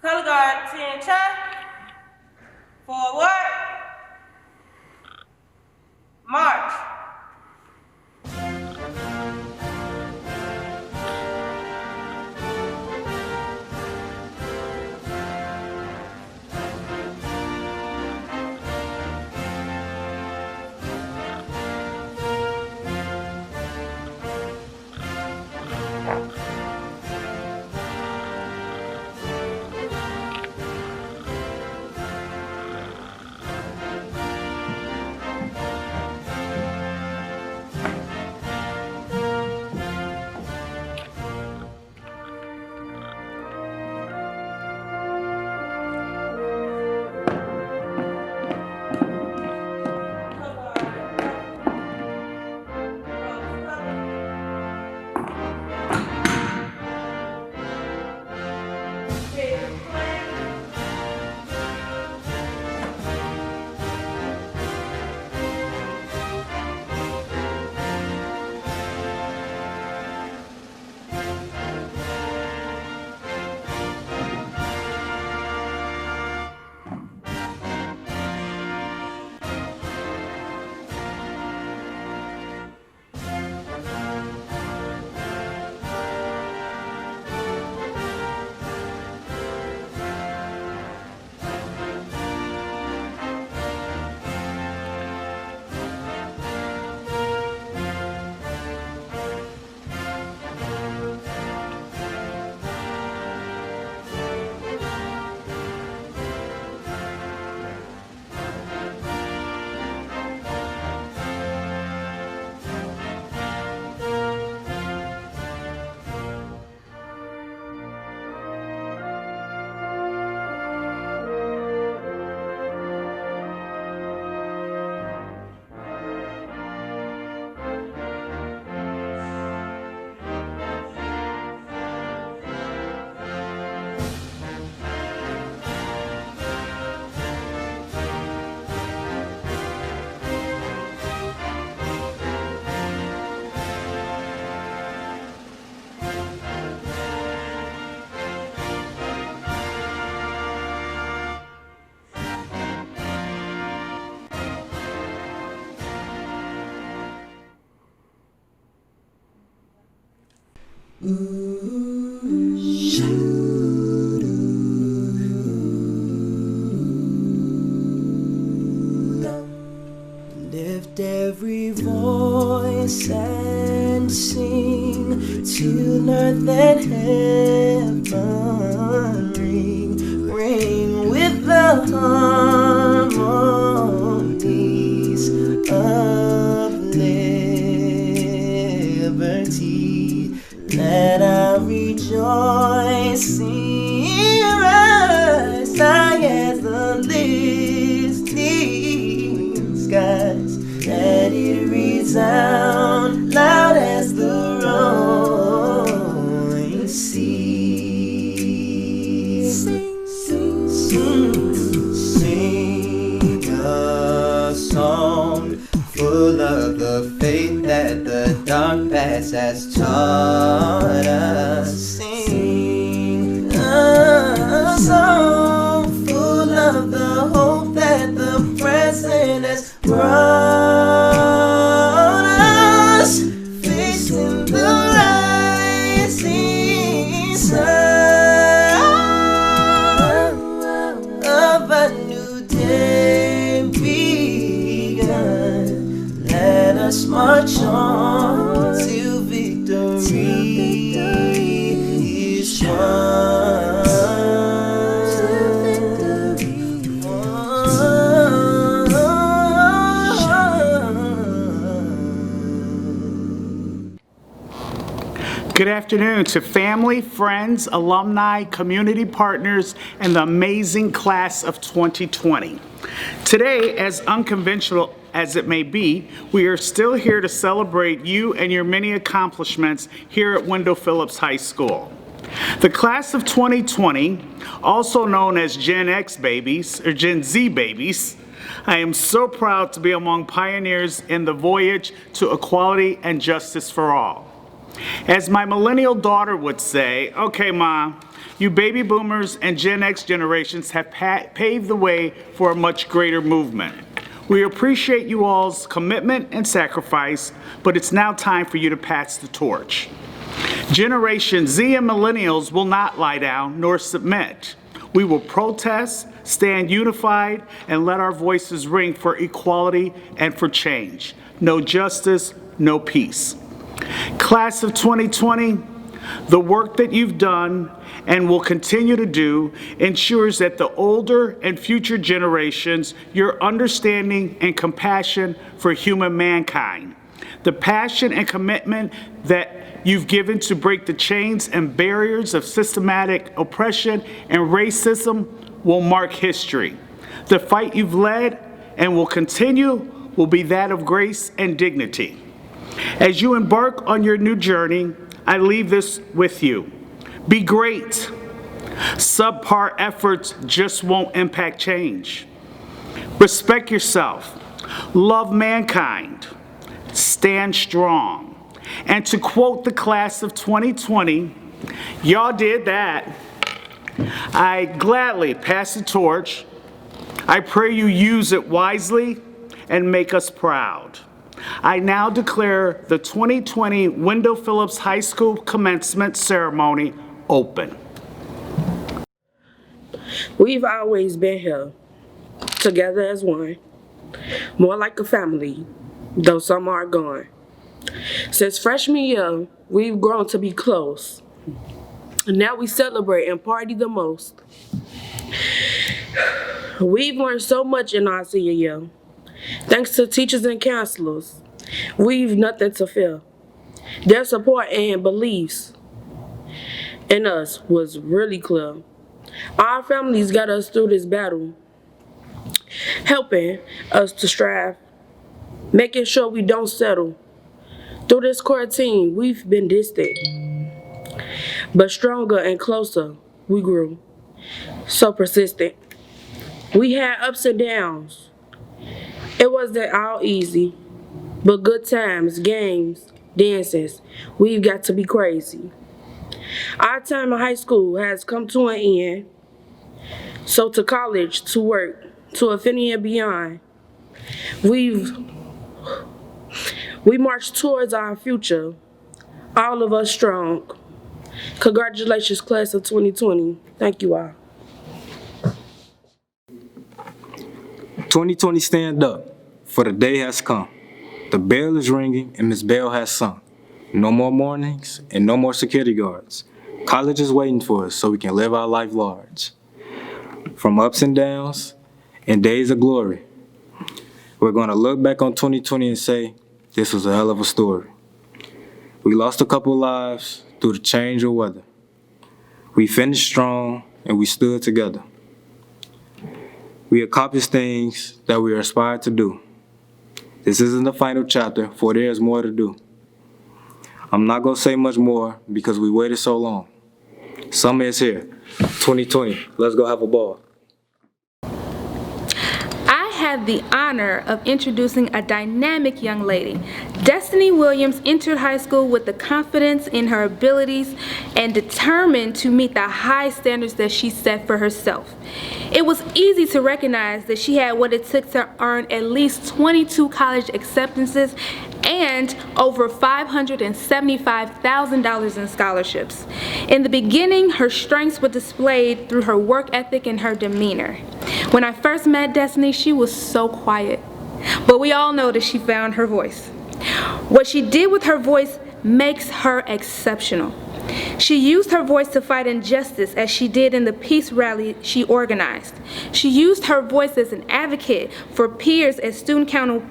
Color guard, attention. Forward. March. Lift every voice and sing to earth and heaven ring with the harmonies of liberty. Let our rejoicing rise high as the listening skies. Let it resound loud as the roaring sea. Sing a song full of the faith that the dark past has taught us. Sing a song full of the hope that the present has brought us, facing the rising sun of a new day begun. Let us march on till victory is won. Good afternoon to family, friends, alumni, community partners, and the amazing class of 2020. Today, as unconventional as it may be, we are still here to celebrate you and your many accomplishments here at Wendell Phillips High School. The class of 2020, also known as Gen X babies or Gen Z babies, I am so proud to be among pioneers in the voyage to equality and justice for all. As my millennial daughter would say, okay, Ma, You baby boomers and Gen X generations have paved the way for a much greater movement. We appreciate you all's commitment and sacrifice, but it's now time for you to pass the torch. Generation Z and millennials will not lie down nor submit. We will protest, stand unified, and let our voices ring for equality and for change. No justice, no peace. Class of 2020, the work that you've done and will continue to do ensures that the older and future generations, your understanding and compassion for human mankind, the passion and commitment that you've given to break the chains and barriers of systematic oppression and racism will mark history. The fight you've led and will continue will be that of grace and dignity. As you embark on your new journey, I leave this with you. Be great. Subpar efforts just won't impact change. Respect yourself. Love mankind. Stand strong. And to quote the class of 2020, y'all did that. I gladly pass the torch. I pray you use it wisely and make us proud. I now declare the 2020 Wendell Phillips High School Commencement Ceremony open. We've always been here, together as one, more like a family, though some are gone. Since freshman year, we've grown to be close. Now we celebrate and party the most. We've learned so much in our senior year. Thanks to teachers and counselors, we've nothing to fear. Their support and beliefs in us was really clear. Our families got us through this battle, helping us to strive, making sure we don't settle. Through this quarantine, we've been distant, but stronger and closer we grew. So persistent. We had ups and downs. It wasn't all easy, but good times, games, dances, we've got to be crazy. Our time in high school has come to an end, so to college, to work, to infinity and beyond, we march towards our future, all of us strong. Congratulations, class of 2020. Thank you all. 2020 stand up, for the day has come. The bell is ringing and Miss Bell has sung. No more mornings and no more security guards. College is waiting for us so we can live our life large. From ups and downs and days of glory, we're going to look back on 2020 and say, this was a hell of a story. We lost a couple lives through the change of weather. We finished strong and we stood together. We accomplished things that we aspired to do. This isn't the final chapter, for there is more to do. I'm not going to say much more because we waited so long. Summer is here. 2020. Let's go have a ball. I have the honor of introducing a dynamic young lady. Destiny Williams entered high school with the confidence in her abilities and determined to meet the high standards that she set for herself. It was easy to recognize that she had what it took to earn at least 22 college acceptances and over $575,000 in scholarships. In the beginning, her strengths were displayed through her work ethic and her demeanor. When I first met Destiny, she was so quiet, but we all know that she found her voice. What she did with her voice makes her exceptional. She used her voice to fight injustice, as she did in the peace rally she organized. She used her voice as an advocate for peers as student council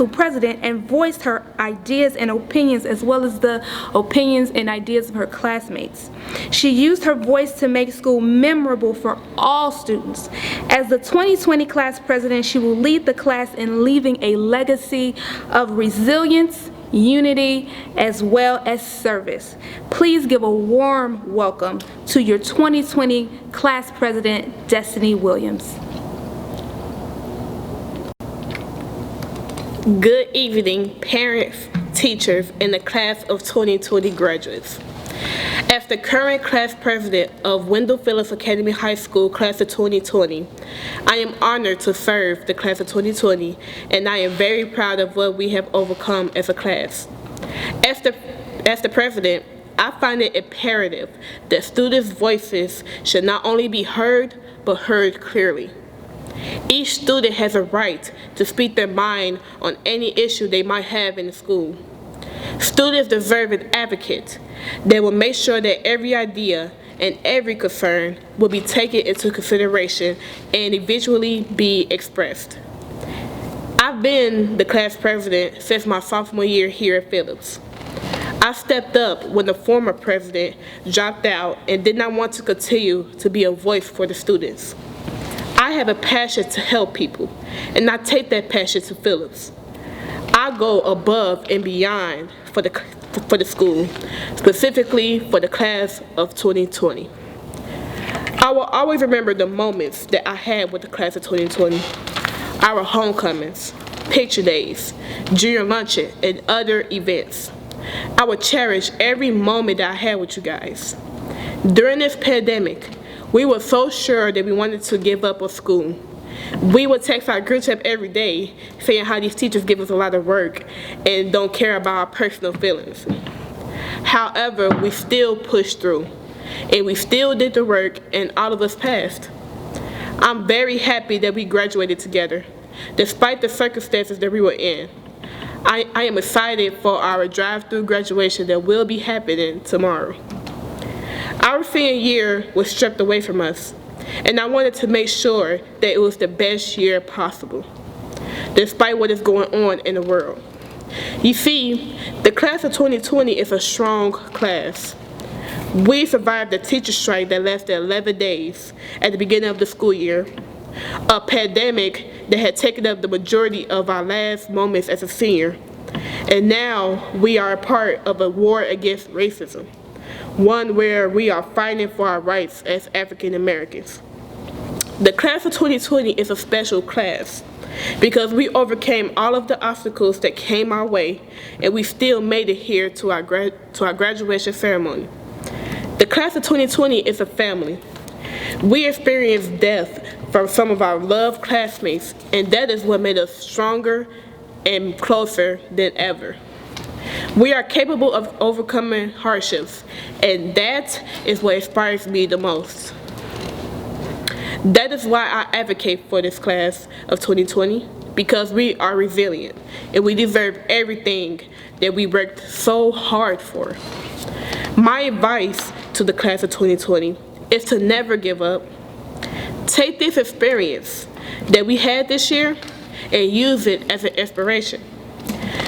president and voiced her ideas and opinions as well as the opinions and ideas of her classmates. She used her voice to make school memorable for all students. As the 2020 class president, she will lead the class in leaving a legacy of resilience, unity, as well as service. Please give a warm welcome to your 2020 class president, Destiny Williams. Good evening, parents, teachers, and the class of 2020 graduates. As the current class president of Wendell Phillips Academy High School Class of 2020, I am honored to serve the Class of 2020, and I am very proud of what we have overcome as a class. As the president, I find it imperative that students' voices should not only be heard, but heard clearly. Each student has a right to speak their mind on any issue they might have in the school. Students deserve an advocate that will make sure that every idea and every concern will be taken into consideration and eventually be expressed. I've been the class president since my sophomore year here at Phillips. I stepped up when the former president dropped out and did not want to continue to be a voice for the students. I have a passion to help people, and I take that passion to Phillips. I go above and beyond for the school, specifically for the class of 2020. I will always remember the moments that I had with the class of 2020, our homecomings, picture days, junior luncheon, and other events. I will cherish every moment that I had with you guys. During this pandemic, we were so sure that we wanted to give up on school. We would text our group chat every day saying how these teachers give us a lot of work and don't care about our personal feelings. However, we still pushed through and we still did the work and all of us passed. I'm very happy that we graduated together, despite the circumstances that we were in. I am excited for our drive-through graduation that will be happening tomorrow. Our senior year was stripped away from us, and I wanted to make sure that it was the best year possible, despite what is going on in the world. You see, the class of 2020 is a strong class. We survived the teacher strike that lasted 11 days at the beginning of the school year, a pandemic that had taken up the majority of our last moments as a senior, and now we are a part of a war against racism, one where we are fighting for our rights as African Americans. The class of 2020 is a special class because we overcame all of the obstacles that came our way, and we still made it here to our graduation ceremony. The class of 2020 is a family. We experienced death from some of our loved classmates, and that is what made us stronger and closer than ever. We are capable of overcoming hardships, and that is what inspires me the most. That is why I advocate for this class of 2020, because we are resilient, and we deserve everything that we worked so hard for. My advice to the class of 2020 is to never give up. Take this experience that we had this year and use it as an inspiration.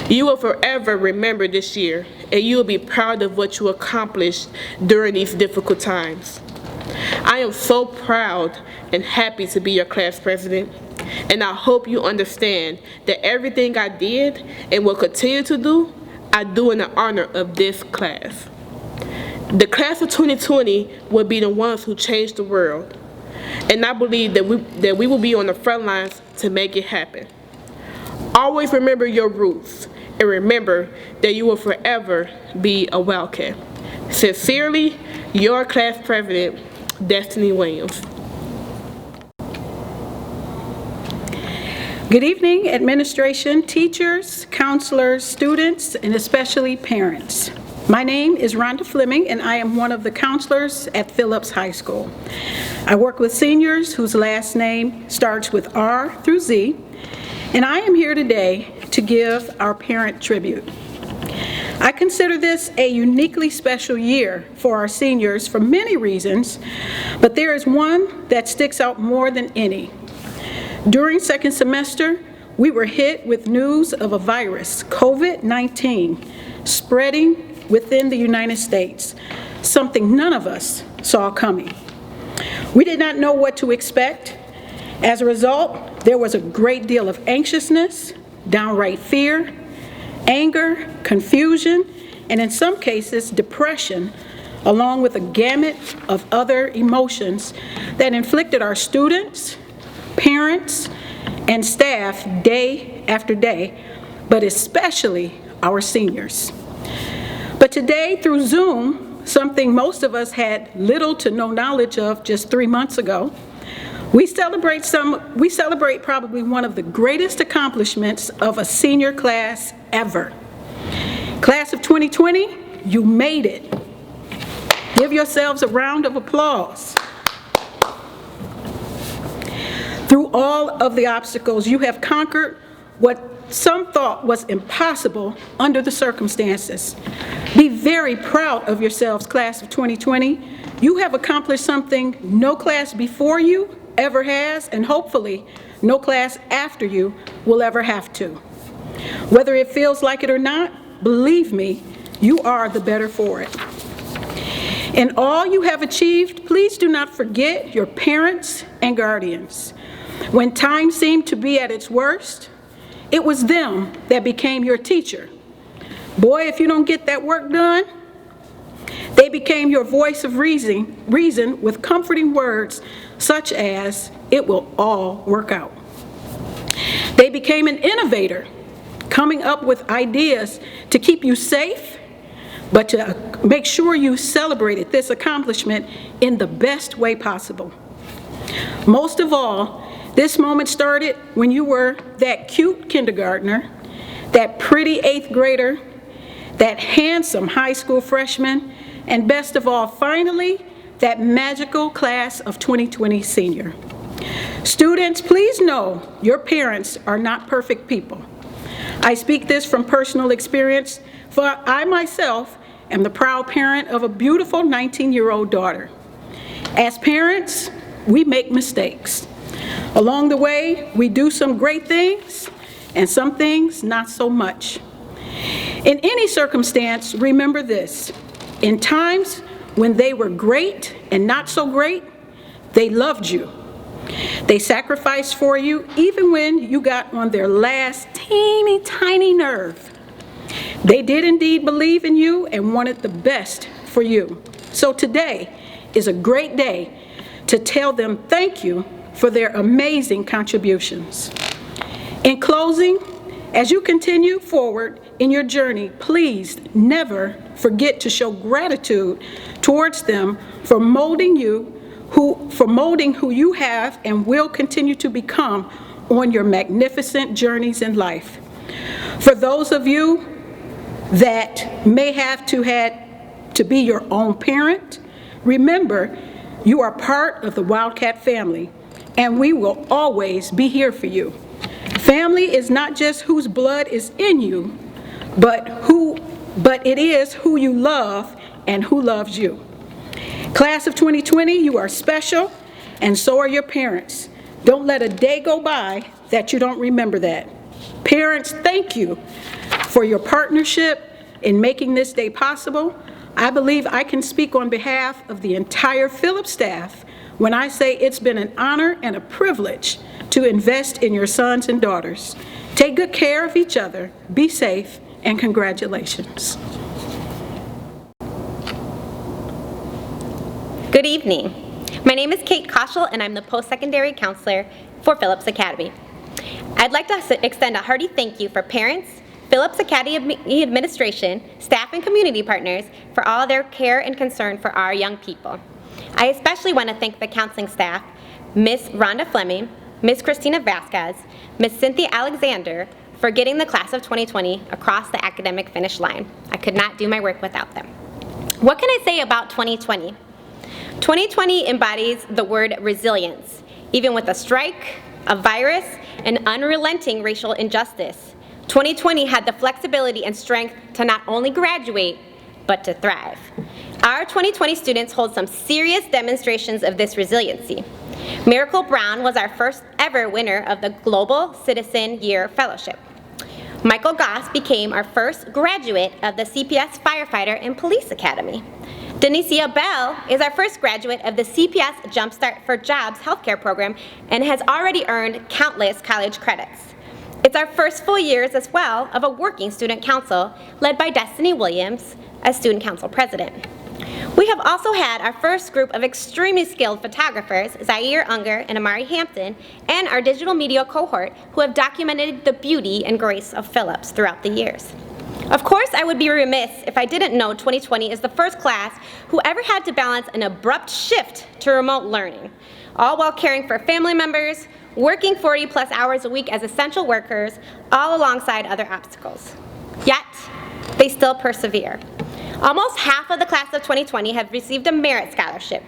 You will forever remember this year, and you will be proud of what you accomplished during these difficult times. I am so proud and happy to be your class president, and I hope you understand that everything I did and will continue to do, I do in the honor of this class. The class of 2020 will be the ones who change the world, and I believe that we will be on the front lines to make it happen. Always remember your roots, and remember that you will forever be a Wildcat. Sincerely, your class president, Destiny Williams. Good evening, administration, teachers, counselors, students, and especially parents. My name is Rhonda Fleming, and I am one of the counselors at Phillips High School. I work with seniors whose last name starts with R through Z, and I am here today to give our parent tribute. I consider this a uniquely special year for our seniors for many reasons, but there is one that sticks out more than any. During second semester, we were hit with news of a virus, COVID-19, spreading within the United States, something none of us saw coming. We did not know what to expect. As a result, there was a great deal of anxiousness, downright fear, anger, confusion, and in some cases, depression, along with a gamut of other emotions that inflicted our students, parents, and staff day after day, but especially our seniors. But today, through Zoom, something most of us had little to no knowledge of just 3 months ago, we celebrate probably one of the greatest accomplishments of a senior class ever. Class of 2020, you made it. Give yourselves a round of applause. Through all of the obstacles, you have conquered what some thought was impossible under the circumstances. Be very proud of yourselves, class of 2020. You have accomplished something no class before you ever has, and hopefully no class after you will ever have to. Whether it feels like it or not, believe me, you are the better for it. In all you have achieved, please do not forget your parents and guardians. When time seemed to be at its worst, it was them that became your teacher. Boy, if you don't get that work done, they became your voice of reason with comforting words such as, "It will all work out." They became an innovator, coming up with ideas to keep you safe, but to make sure you celebrated this accomplishment in the best way possible. Most of all, this moment started when you were that cute kindergartner, that pretty 8th grader, that handsome high school freshman, and best of all, finally, that magical class of 2020 senior. Students, please know your parents are not perfect people. I speak this from personal experience, for I myself am the proud parent of a beautiful 19-year-old daughter. As parents, we make mistakes. Along the way, we do some great things, and some things not so much. In any circumstance, remember this: in times when they were great and not so great, they loved you. They sacrificed for you even when you got on their last teeny tiny nerve. They did indeed believe in you and wanted the best for you. So today is a great day to tell them thank you for their amazing contributions. In closing, as you continue forward in your journey, please never forget to show gratitude towards them for molding who you have and will continue to become on your magnificent journeys in life. For those of you that may have to be your own parent, remember you are part of the Wildcat family, and we will always be here for you. Family is not just whose blood is in you, but it is who you love and who loves you. Class of 2020, you are special, and so are your parents. Don't let a day go by that you don't remember that. Parents, thank you for your partnership in making this day possible. I believe I can speak on behalf of the entire Phillips staff when I say it's been an honor and a privilege to invest in your sons and daughters. Take good care of each other, be safe, and congratulations. Good evening. My name is Kate Koschel, and I'm the post-secondary counselor for Phillips Academy. I'd like to extend a hearty thank you for parents, Phillips Academy administration, staff, and community partners for all their care and concern for our young people. I especially want to thank the counseling staff, Ms. Rhonda Fleming, Ms. Christina Vasquez, Ms. Cynthia Alexander, for getting the class of 2020 across the academic finish line. I could not do my work without them. What can I say about 2020? 2020 embodies the word resilience, even with a strike, a virus, and unrelenting racial injustice. 2020 had the flexibility and strength to not only graduate, but to thrive. Our 2020 students hold some serious demonstrations of this resiliency. Miracle Brown was our first ever winner of the Global Citizen Year Fellowship. Michael Goss became our first graduate of the CPS Firefighter and Police Academy. Denicia Bell is our first graduate of the CPS Jumpstart for Jobs healthcare program and has already earned countless college credits. It's our first full years as well of a working student council led by Destiny Williams as student council president. We have also had our first group of extremely skilled photographers, Zaire Unger and Amari Hampton, and our digital media cohort who have documented the beauty and grace of Phillips throughout the years. Of course, I would be remiss if I didn't know 2020 is the first class who ever had to balance an abrupt shift to remote learning, all while caring for family members, working 40+ hours a week as essential workers, all alongside other obstacles. Yet, they still persevere. Almost half of the class of 2020 have received a merit scholarship.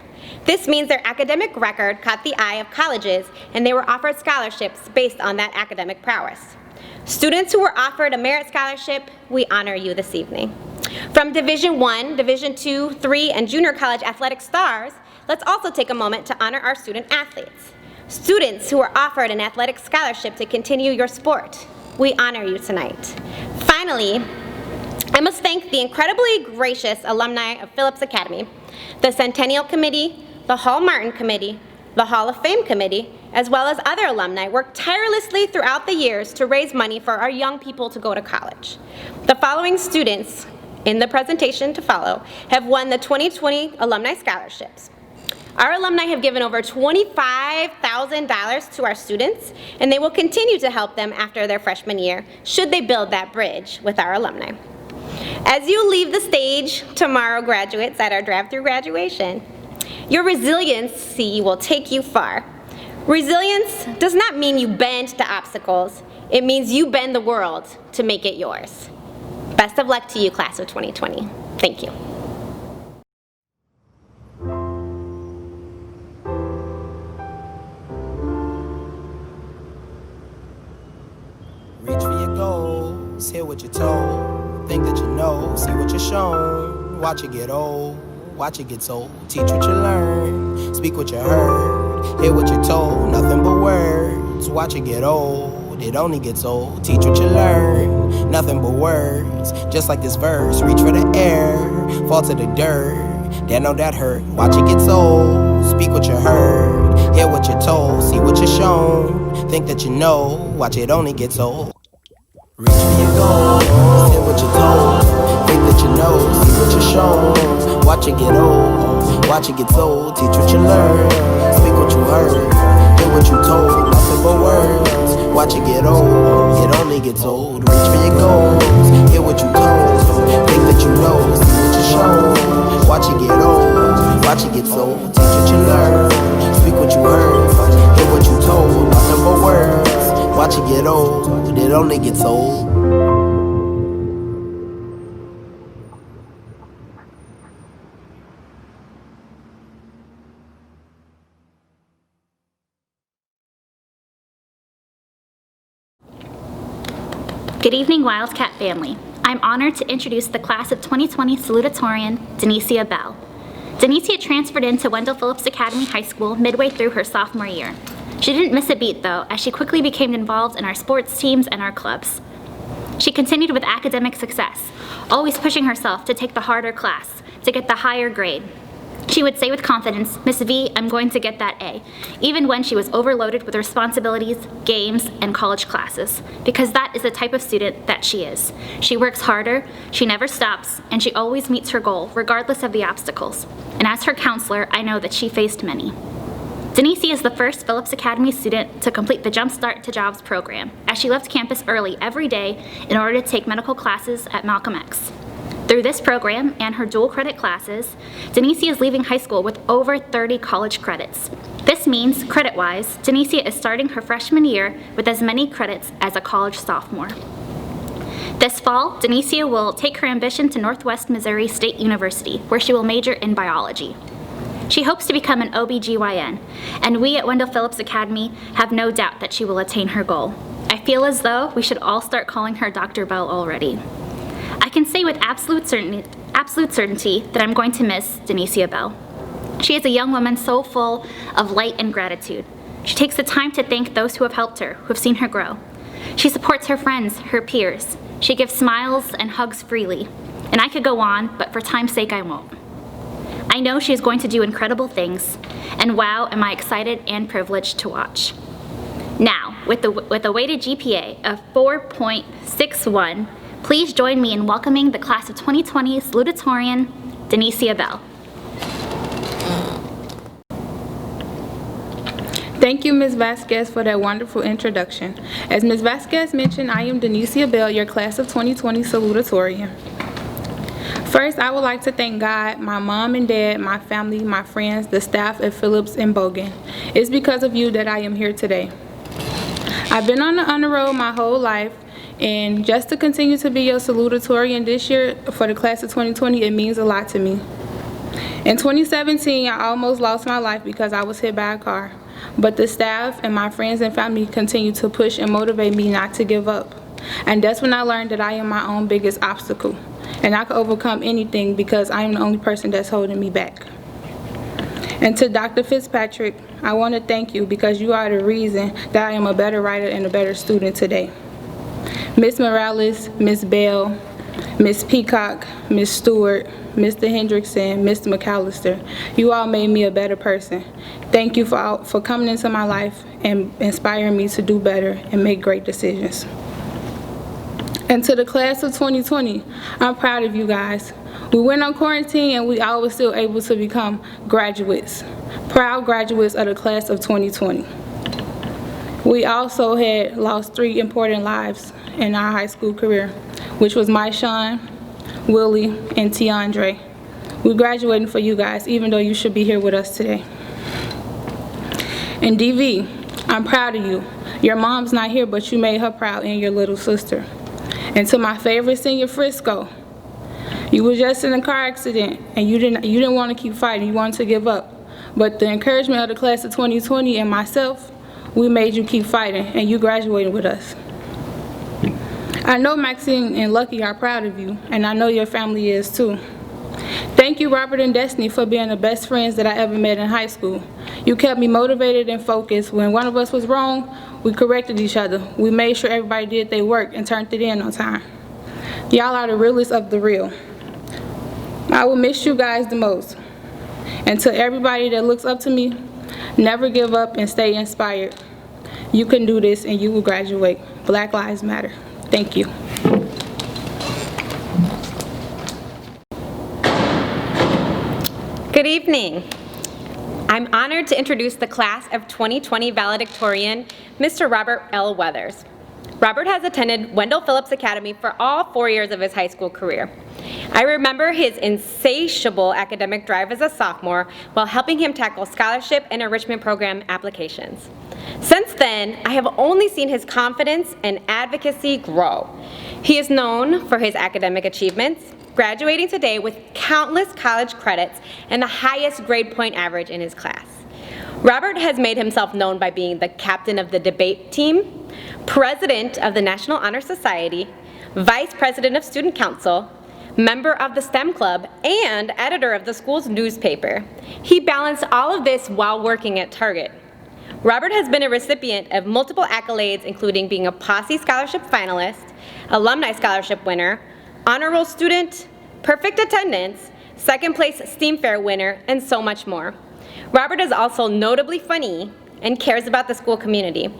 This means their academic record caught the eye of colleges, and they were offered scholarships based on that academic prowess. Students who were offered a merit scholarship, we honor you this evening. From Division I, Division II, III, and junior college athletic stars, let's also take a moment to honor our student athletes. Students who were offered an athletic scholarship to continue your sport, we honor you tonight. Finally, I must thank the incredibly gracious alumni of Phillips Academy, the Centennial Committee, the Hall-Martin Committee, the Hall of Fame Committee, as well as other alumni worked tirelessly throughout the years to raise money for our young people to go to college. The following students in the presentation to follow have won the 2020 Alumni Scholarships. Our alumni have given over $25,000 to our students, and they will continue to help them after their freshman year, should they build that bridge with our alumni. As you leave the stage tomorrow, graduates, at our drive-through graduation, your resiliency will take you far. Resilience does not mean you bend to obstacles. It means you bend the world to make it yours. Best of luck to you, class of 2020. Thank you. Reach for your goals, hear what you're told, think that you know, see what you're shown, watch it get old, watch it get told, teach what you learn, speak what you heard, hear what you're told, nothing but words, watch it get old, it only gets old, teach what you learn, nothing but words, just like this verse, reach for the air, fall to the dirt, damn know that hurt, watch it get old, speak what you heard, hear what you're told, see what you're shown, think that you know, watch it only get old. Reach for your goals, hear what you're told, think that you know, see what you're shown, watch it get old, watch it get old, teach what you learn, speak what you heard, hear what you told, nothing but words, watch it get old, it only gets old. Reach for your goals, hear what you told, think that you know, see what you're shown, watch it get old, watch it get old, teach what you learn, speak what you heard, hear what you told, nothing but words, watch it get old, it only gets old. Good evening, Wildcat family. I'm honored to introduce the class of 2020 salutatorian, Denicia Bell. Denicia transferred into Wendell Phillips Academy High School midway through her sophomore year. She didn't miss a beat though, as she quickly became involved in our sports teams and our clubs. She continued with academic success, always pushing herself to take the harder class, to get the higher grade. She would say with confidence, "Miss V, I'm going to get that A," even when she was overloaded with responsibilities, games, and college classes, because that is the type of student that she is. She works harder, she never stops, and she always meets her goal, regardless of the obstacles. And as her counselor, I know that she faced many. Denicia is the first Phillips Academy student to complete the Jump Start to Jobs program, as she left campus early every day in order to take medical classes at Malcolm X. Through this program and her dual credit classes, Denicia is leaving high school with over 30 college credits. This means, credit-wise, Denicia is starting her freshman year with as many credits as a college sophomore. This fall, Denicia will take her ambition to Northwest Missouri State University, where she will major in biology. She hopes to become an OBGYN, and we at Wendell Phillips Academy have no doubt that she will attain her goal. I feel as though we should all start calling her Dr. Bell already. I can say with absolute certainty that I'm going to miss Denicia Bell. She is a young woman so full of light and gratitude. She takes the time to thank those who have helped her, who have seen her grow. She supports her friends, her peers. She gives smiles and hugs freely. And I could go on, but for time's sake I won't. I know she is going to do incredible things, and wow, am I excited and privileged to watch. Now, with a weighted GPA of 4.61, please join me in welcoming the class of 2020 salutatorian, Denicia Bell. Thank you, Ms. Vasquez, for that wonderful introduction. As Ms. Vasquez mentioned, I am Denicia Bell, your class of 2020 salutatorian. First, I would like to thank God, my mom and dad, my family, my friends, the staff at Phillips and Bogan. It's because of you that I am here today. I've been on the honor roll my whole life, and just to continue to be your salutatorian this year for the class of 2020, it means a lot to me. In 2017, I almost lost my life because I was hit by a car, but the staff and my friends and family continue to push and motivate me not to give up. And that's when I learned that I am my own biggest obstacle, and I can overcome anything because I am the only person that's holding me back. And to Dr. Fitzpatrick, I want to thank you because you are the reason that I am a better writer and a better student today. Ms. Morales, Ms. Bell, Ms. Peacock, Ms. Stewart, Mr. Hendrickson, Mr. McAllister, you all made me a better person. Thank you for coming into my life and inspiring me to do better and make great decisions. And to the class of 2020, I'm proud of you guys. We went on quarantine and we all were still able to become graduates, proud graduates of the class of 2020. We also had lost 3 important lives in our high school career, which was Maishan, Willie, and Tiandre. We're graduating for you guys, even though you should be here with us today. And DV, I'm proud of you. Your mom's not here, but you made her proud and your little sister. And to my favorite senior, Frisco, you were just in a car accident and you didn't want to keep fighting, you wanted to give up. But the encouragement of the class of 2020 and myself, we made you keep fighting and you graduated with us. I know Maxine and Lucky are proud of you, and I know your family is too. Thank you, Robert and Destiny, for being the best friends that I ever met in high school. You kept me motivated and focused. When one of us was wrong, we corrected each other. We made sure everybody did their work and turned it in on time. Y'all are the realest of the real. I will miss you guys the most. And to everybody that looks up to me, never give up and stay inspired. You can do this and you will graduate. Black Lives Matter. Thank you. Good evening. I'm honored to introduce the class of 2020 valedictorian, Mr. Robert L. Weathers. Robert has attended Wendell Phillips Academy for all 4 years of his high school career. I remember his insatiable academic drive as a sophomore while helping him tackle scholarship and enrichment program applications. Since then, I have only seen his confidence and advocacy grow. He is known for his academic achievements, graduating today with countless college credits and the highest grade point average in his class. Robert has made himself known by being the captain of the debate team, president of the National Honor Society, vice president of student council, member of the STEM club, and editor of the school's newspaper. He balanced all of this while working at Target. Robert has been a recipient of multiple accolades, including being a Posse Scholarship finalist, Alumni Scholarship winner, honor roll student, perfect attendance, second place STEAM Fair winner, and so much more. Robert is also notably funny and cares about the school community.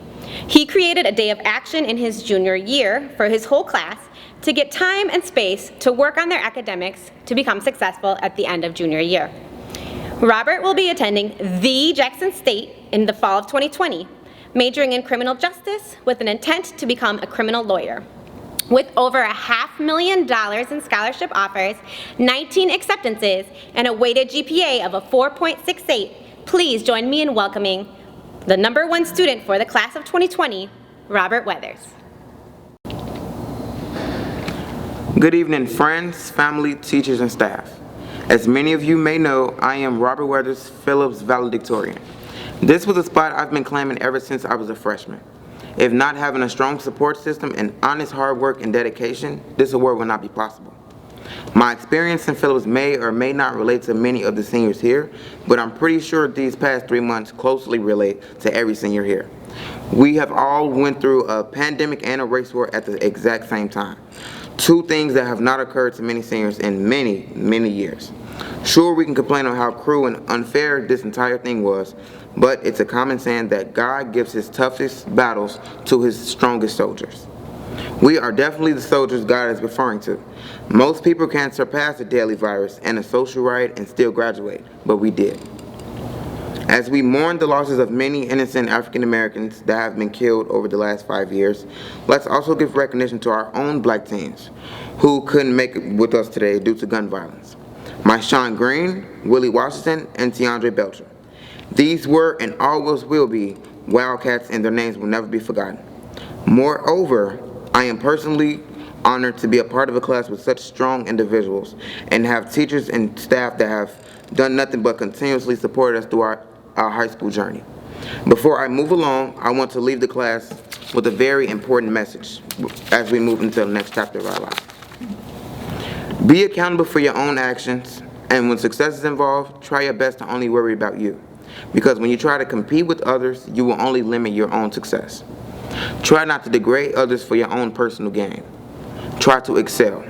He created a day of action in his junior year for his whole class to get time and space to work on their academics to become successful at the end of junior year. Robert will be attending the Jackson State in the fall of 2020, majoring in criminal justice with an intent to become a criminal lawyer. With over $500,000 in scholarship offers, 19 acceptances, and a weighted GPA of a 4.68, please join me in welcoming the #1 student for the class of 2020, Robert Weathers. Good evening, friends, family, teachers, and staff. As many of you may know, I am Robert Weathers, Phillips valedictorian. This was a spot I've been claiming ever since I was a freshman. If not having a strong support system and honest hard work and dedication, this award would not be possible. My experience in Phillips may or may not relate to many of the seniors here, but I'm pretty sure these past 3 months closely relate to every senior here. We have all went through a pandemic and a race war at the exact same time. 2 things that have not occurred to many seniors in many, many years. Sure, we can complain on how cruel and unfair this entire thing was, but it's a common saying that God gives his toughest battles to his strongest soldiers. We are definitely the soldiers God is referring to. Most people can't surpass a deadly virus and a social riot and still graduate, but we did. As we mourn the losses of many innocent African Americans that have been killed over the last 5 years, let's also give recognition to our own black teens who couldn't make it with us today due to gun violence. Marshawn Green, Willie Washington, and Tiandre Belcher. These were and always will be Wildcats, and their names will never be forgotten. Moreover, I am personally honored to be a part of a class with such strong individuals and have teachers and staff that have done nothing but continuously support us through our high school journey. Before I move along, I want to leave the class with a very important message as we move into the next chapter of our life. Be accountable for your own actions, and when success is involved, try your best to only worry about you. Because when you try to compete with others, you will only limit your own success. Try not to degrade others for your own personal gain. Try to excel.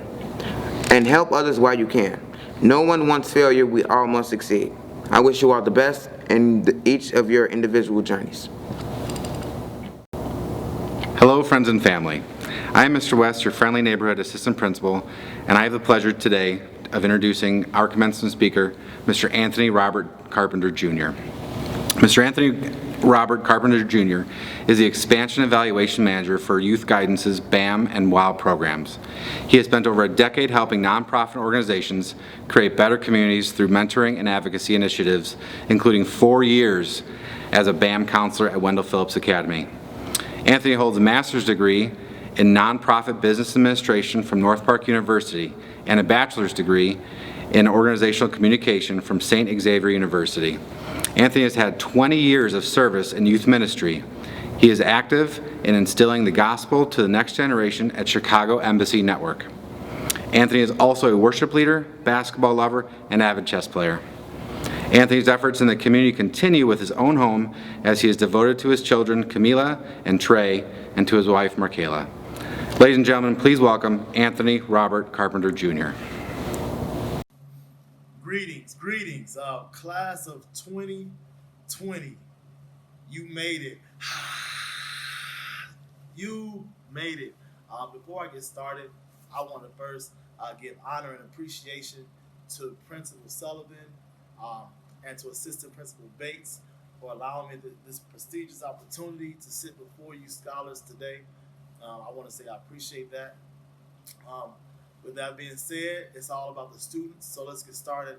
And help others while you can. No one wants failure, we all must succeed. I wish you all the best in each of your individual journeys. Hello, friends and family. I am Mr. West, your friendly neighborhood assistant principal, and I have the pleasure today of introducing our commencement speaker, Mr. Anthony Robert Carpenter Jr. Mr. Anthony Robert Carpenter Jr. is the Expansion Evaluation Manager for Youth Guidance's BAM and WOW programs. He has spent over a decade helping nonprofit organizations create better communities through mentoring and advocacy initiatives, including 4 years as a BAM counselor at Wendell Phillips Academy. Anthony holds a master's degree in nonprofit business administration from North Park University and a bachelor's degree in organizational communication from St. Xavier University. Anthony has had 20 years of service in youth ministry. He is active in instilling the gospel to the next generation at Chicago Embassy Network. Anthony is also a worship leader, basketball lover, and avid chess player. Anthony's efforts in the community continue with his own home as he is devoted to his children, Camila and Trey, and to his wife, Markela. Ladies and gentlemen, please welcome Anthony Robert Carpenter Jr. Greetings, class of 2020. You made it. You made it. Before I get started, I want to first give honor and appreciation to Principal Sullivan and to Assistant Principal Bates for allowing me this prestigious opportunity to sit before you scholars today. I want to say I appreciate that. With that being said, it's all about the students, so let's get started.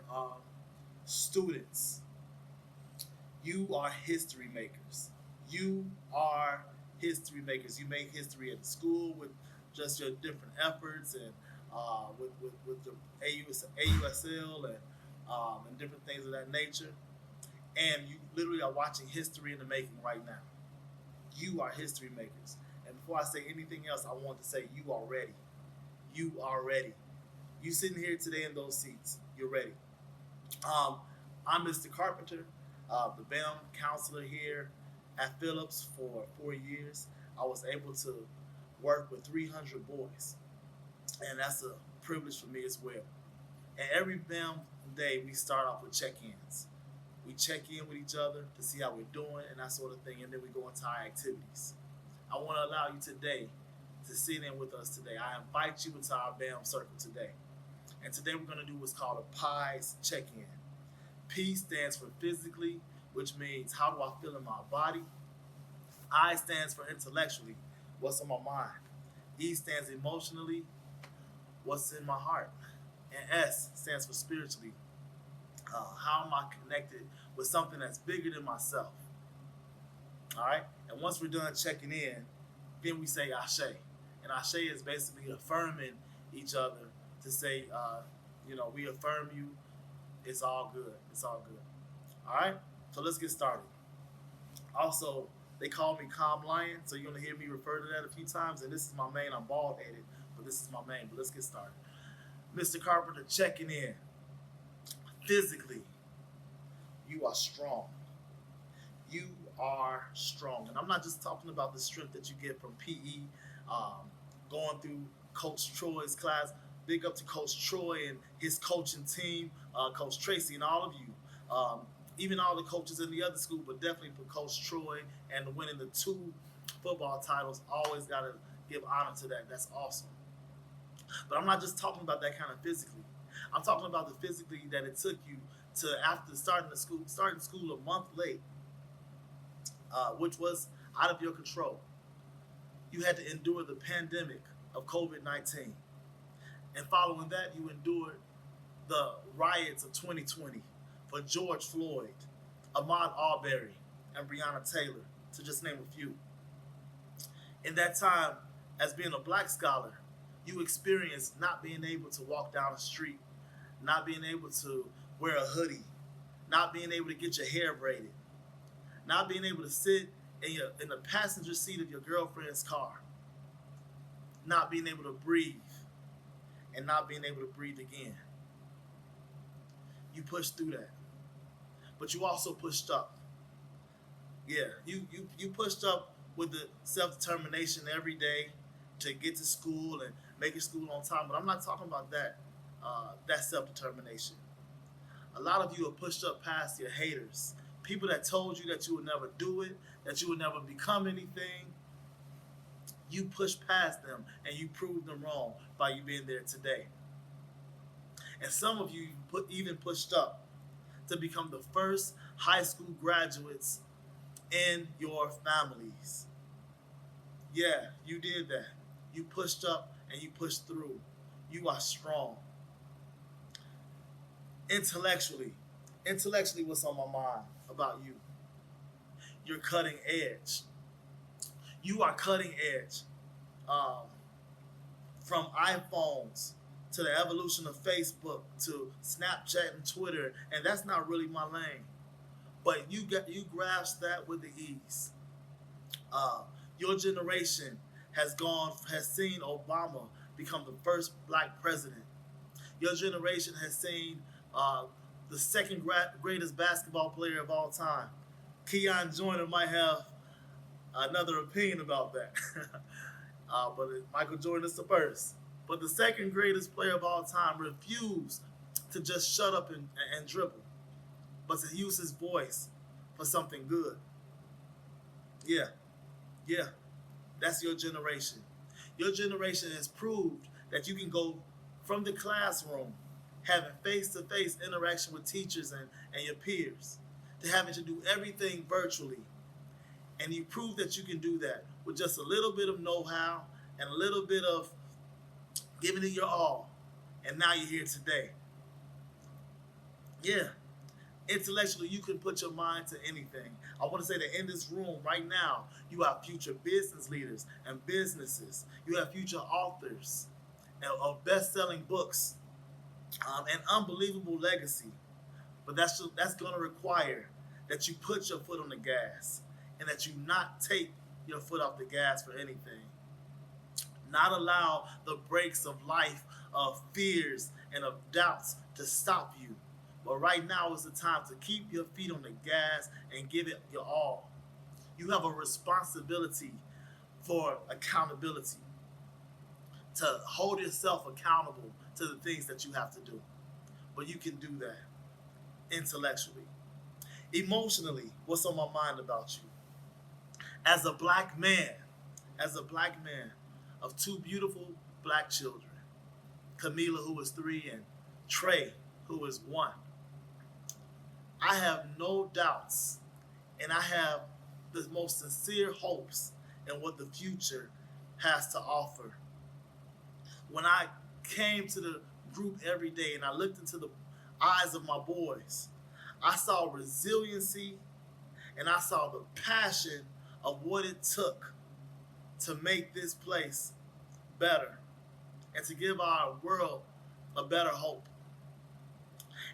Students, you are history makers. You are history makers. You make history at the school with just your different efforts and with the AUSL and different things of that nature. And you literally are watching history in the making right now. You are history makers. And before I say anything else, I want to say you are ready. You are ready. You sitting here today in those seats, you're ready. I'm Mr. Carpenter, the BAM counselor here at Phillips for 4 years. I was able to work with 300 boys, and that's a privilege for me as well. And every BAM day, we start off with check-ins. We check in with each other to see how we're doing and that sort of thing, and then we go into our activities. I want to allow you today to sit in with us today. I invite you into our BAM circle today. And today we're going to do what's called a PAHS check-in. P stands for physically, which means how do I feel in my body? I stands for intellectually, what's on my mind? E stands emotionally, what's in my heart? And S stands for spiritually. How am I connected with something that's bigger than myself? All right? And once we're done checking in, then we say Ashe. And Ashe is basically affirming each other to say, we affirm you. It's all good. It's all good. All right? So let's get started. Also, they call me Calm Lion, so you're going to hear me refer to that a few times. And this is my main. I'm bald-headed, but this is my main. But let's get started. Mr. Carpenter, checking in. Physically, you are strong. You are strong. And I'm not just talking about the strength that you get from PE, going through Coach Troy's class. Big up to Coach Troy and his coaching team, Coach Tracy and all of you. Even all the coaches in the other school, but definitely for Coach Troy and winning the 2 football titles. Always got to give honor to that. That's awesome. But I'm not just talking about that kind of physically. I'm talking about the physically that it took you to, after starting school a month late, which was out of your control. You had to endure the pandemic of COVID-19. And following that, you endured the riots of 2020 for George Floyd, Ahmaud Arbery, and Breonna Taylor, to just name a few. In that time, as being a black scholar, you experienced not being able to walk down the street, not being able to wear a hoodie, not being able to get your hair braided, not being able to sit in the passenger seat of your girlfriend's car, not being able to breathe, and not being able to breathe again. You pushed through that. But you also pushed up. Yeah, you pushed up with the self-determination every day to get to school and make it school on time. But I'm not talking about that self-determination. A lot of you have pushed up past your haters. People that told you that you would never do it, that you would never become anything. You pushed past them and you proved them wrong by you being there today. And some of you even pushed up to become the first high school graduates in your families. Yeah, you did that. You pushed up and you pushed through. You are strong. Intellectually, what's on my mind about you? You're cutting edge. You are cutting edge. From iPhones to the evolution of Facebook to Snapchat and Twitter, and that's not really my lane. But you grasp that with the ease. Your generation has seen Obama become the first black president. Your generation has seen the second greatest basketball player of all time. Keon Joyner might have another opinion about that. But Michael Jordan is the first. But the second greatest player of all time refused to just shut up and dribble, but to use his voice for something good. Yeah, that's your generation. Your generation has proved that you can go from the classroom, having face-to-face interaction with teachers and your peers, to having to do everything virtually. And you prove that you can do that with just a little bit of know-how and a little bit of giving it your all. And now you're here today. Yeah. Intellectually, you can put your mind to anything. I want to say that in this room right now, you have future business leaders and businesses. You have future authors of best-selling books, and unbelievable legacy. But that's going to require that you put your foot on the gas and that you not take your foot off the gas for anything. Not allow the brakes of life, of fears and of doubts to stop you. But right now is the time to keep your feet on the gas and give it your all. You have a responsibility for accountability, to hold yourself accountable to the things that you have to do. But you can do that intellectually. Emotionally, what's on my mind about you? As a black man of two beautiful black children, Camila, who is 3, and Trey, who is 1, I have no doubts, and I have the most sincere hopes in what the future has to offer. When I came to the group every day and I looked into the eyes of my boys, I saw resiliency and I saw the passion of what it took to make this place better and to give our world a better hope.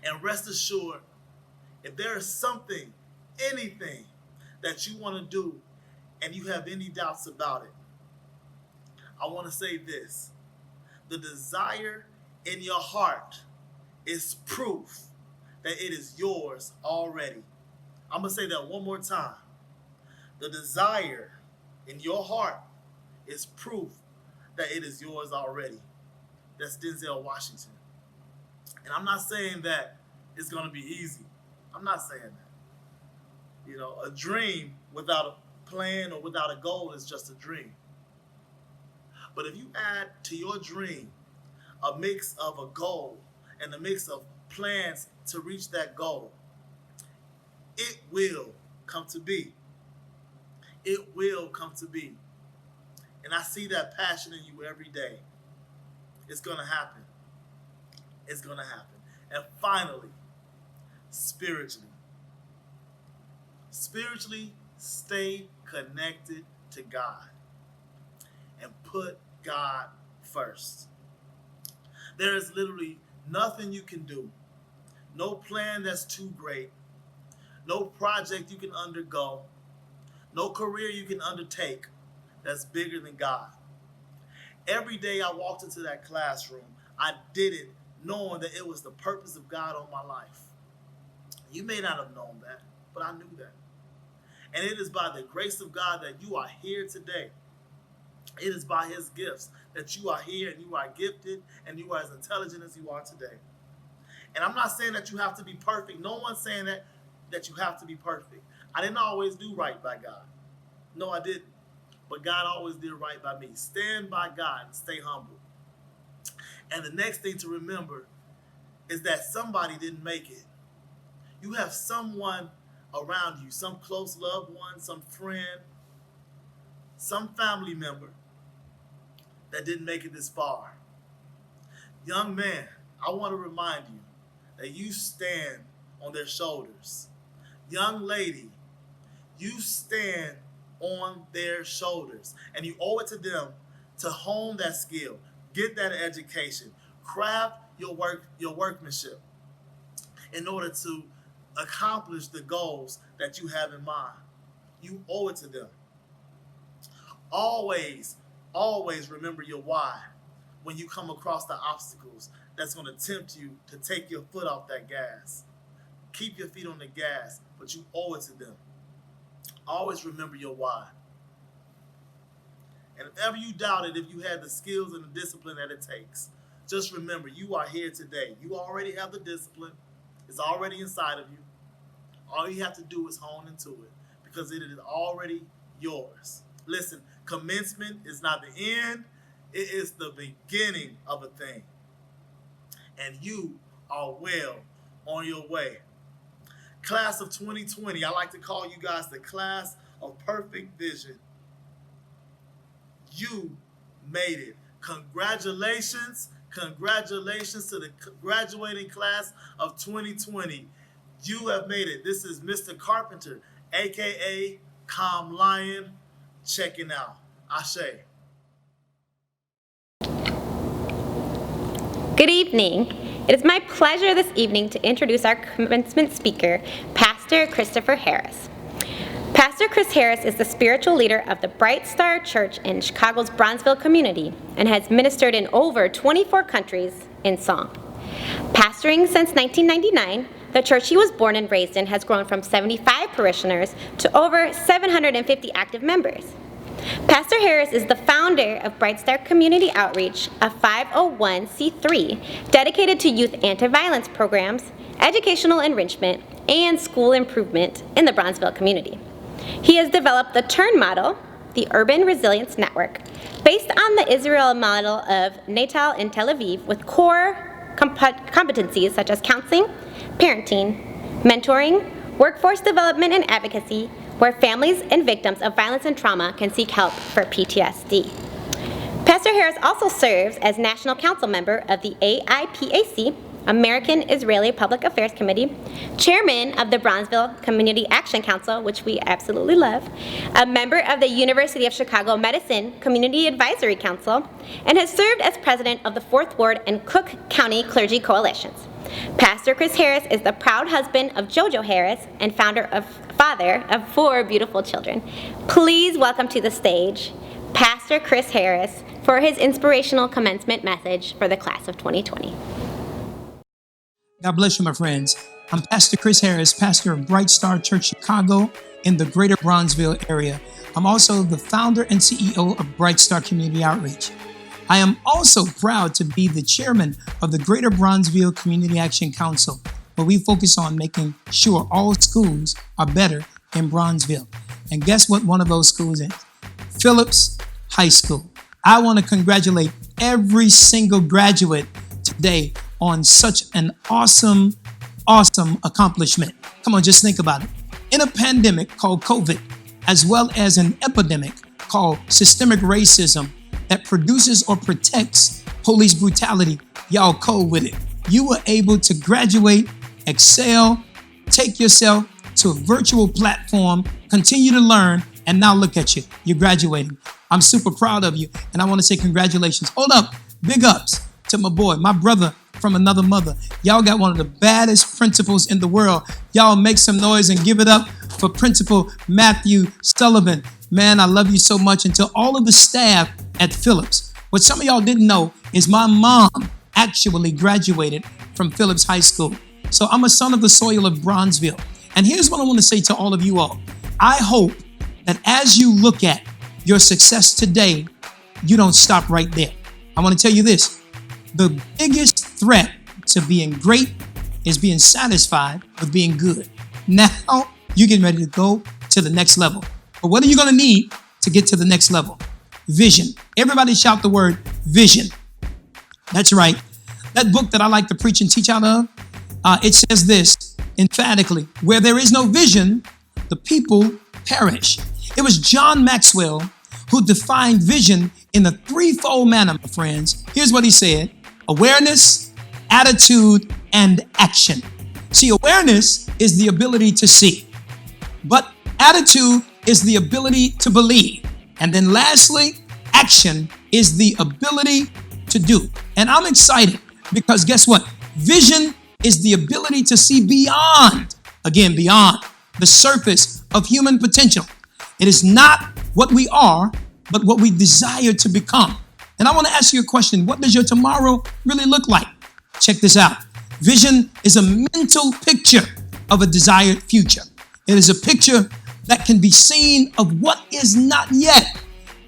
And rest assured, if there is something, anything that you want to do and you have any doubts about it, I want to say this. The desire in your heart is proof that it is yours already. I'm going to say that one more time. The desire in your heart is proof that it is yours already. That's Denzel Washington. And I'm not saying that it's going to be easy. I'm not saying that. You know, a dream without a plan or without a goal is just a dream. But if you add to your dream a mix of a goal in the midst of plans to reach that goal, it will come to be. It will come to be. And I see that passion in you every day. It's going to happen. It's going to happen. And finally, spiritually. Spiritually, stay connected to God and put God first. There is literally nothing you can do, no plan that's too great, no project you can undergo, no career you can undertake that's bigger than God. Every day I walked into that classroom, I did it knowing that it was the purpose of God on my life. You may not have known that, but I knew that. And it is by the grace of God that you are here today. It is by his gifts that you are here and you are gifted and you are as intelligent as you are today. And I'm not saying that you have to be perfect. No one's saying that you have to be perfect. I didn't always do right by God. No, I didn't. But God always did right by me. Stand by God and stay humble. And the next thing to remember is that somebody didn't make it. You have someone around you, some close loved one, some friend, some family member that didn't make it this far. Young man, I want to remind you that you stand on their shoulders. Young lady, you stand on their shoulders, and you owe it to them to hone that skill, get that education, craft your workmanship in order to accomplish the goals that you have in mind. You owe it to them. Always remember your why when you come across the obstacles that's going to tempt you to take your foot off that gas. Keep your feet on the gas, but you owe it to them. Always remember your why. And if ever you doubted if you had the skills and the discipline that it takes, just remember you are here today. You already have the discipline. It's already inside of you. All you have to do is hone into it because it is already yours. Listen, commencement is not the end. It is the beginning of a thing. And you are well on your way. Class of 2020, I like to call you guys the class of perfect vision. You made it. Congratulations. Congratulations to the graduating class of 2020. You have made it. This is Mr. Carpenter, a.k.a. Calm Lion, checking out. Ashe. Good evening. It is my pleasure this evening to introduce our commencement speaker, Pastor Christopher Harris. Pastor Chris Harris is the spiritual leader of the Bright Star Church in Chicago's Bronzeville community and has ministered in over 24 countries in song. Pastoring since 1999, the church he was born and raised in has grown from 75 parishioners to over 750 active members. Pastor Harris is the founder of Bright Star Community Outreach, a 501c3 dedicated to youth anti-violence programs, educational enrichment, and school improvement in the Bronzeville community. He has developed the TURN model, the Urban Resilience Network, based on the Israel model of Natal and Tel Aviv with core competencies such as counseling, parenting, mentoring, workforce development and advocacy, where families and victims of violence and trauma can seek help for PTSD. Pastor Harris also serves as National Council member of the AIPAC, American Israeli Public Affairs Committee, chairman of the Bronzeville Community Action Council, which we absolutely love, a member of the University of Chicago Medicine Community Advisory Council, and has served as president of the 4th Ward and Cook County Clergy Coalitions. Pastor Chris Harris is the proud husband of JoJo Harris and father of 4 beautiful children. Please welcome to the stage Pastor Chris Harris for his inspirational commencement message for the class of 2020. God bless you, my friends. I'm Pastor Chris Harris, pastor of Bright Star Church Chicago in the greater Bronzeville area. I'm also the founder and CEO of Bright Star Community Outreach. I am also proud to be the chairman of the Greater Bronzeville Community Action Council, where we focus on making sure all schools are better in Bronzeville. And guess what one of those schools is? Phillips High School. I want to congratulate every single graduate today on such an awesome accomplishment. Come on, just think about it. In a pandemic called COVID, as well as an epidemic called systemic racism that produces or protects police brutality, y'all cold with it. You were able to graduate, excel, take yourself to a virtual platform, continue to learn, and now look at you. You're graduating. I'm super proud of you, and I want to say congratulations. Hold up. Big ups to my boy, my brother from another mother. Y'all got one of the baddest principals in the world. Y'all make some noise and give it up for Principal Matthew Sullivan. Man, I love you so much. And to all of the staff at Phillips. What some of y'all didn't know is my mom actually graduated from Phillips High School. So I'm a son of the soil of Bronzeville. And here's what I want to say to all of you all. I hope that as you look at your success today, you don't stop right there. I want to tell you this. The biggest threat to being great is being satisfied with being good. Now you're getting ready to go to the next level. But what are you going to need to get to the next level? Vision. Everybody shout the word vision. That's right. That book that I like to preach and teach out of, it says this emphatically: where there is no vision, the people perish. It was John Maxwell who defined vision in a threefold manner, my friends. Here's what he said: awareness, attitude, and action. See, awareness is the ability to see, but attitude is the ability to believe. And then lastly, action is the ability to do. And I'm excited because guess what? Vision is the ability to see beyond the surface of human potential. It is not what we are, but what we desire to become. And I want to ask you a question. What does your tomorrow really look like? Check this out. Vision is a mental picture of a desired future. It is a picture that can be seen of what is not yet.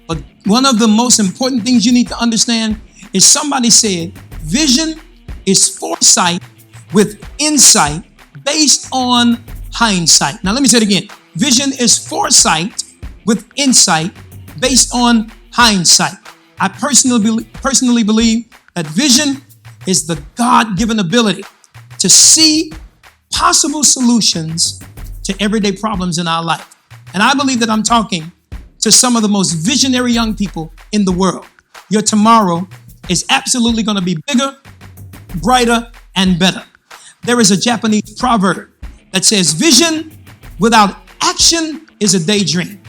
But one of the most important things you need to understand is somebody said, vision is foresight with insight based on hindsight. Now let me say it again. Vision is foresight with insight based on hindsight. I personally believe that vision is the God-given ability to see possible solutions to everyday problems in our life. And I believe that I'm talking to some of the most visionary young people in the world. Your tomorrow is absolutely going to be bigger, brighter, and better. There is a Japanese proverb that says, vision without action is a daydream.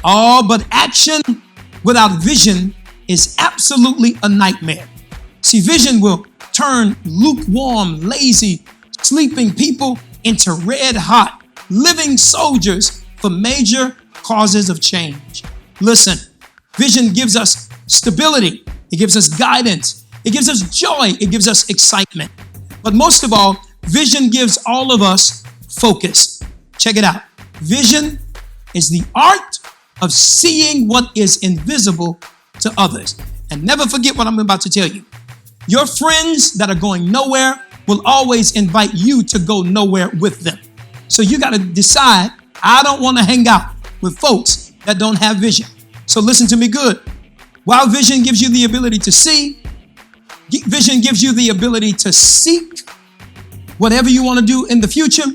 Oh, but action without vision is absolutely a nightmare. See, vision will turn lukewarm, lazy, sleeping people into red hot, living soldiers for major causes of change. Listen, vision gives us stability. It gives us guidance. It gives us joy. It gives us excitement. But most of all, vision gives all of us focus. Check it out. Vision is the art of seeing what is invisible to others. And never forget what I'm about to tell you. Your friends that are going nowhere will always invite you to go nowhere with them. So you got to decide, I don't want to hang out with folks that don't have vision. So listen to me good. While vision gives you the ability to see, vision gives you the ability to seek whatever you want to do in the future.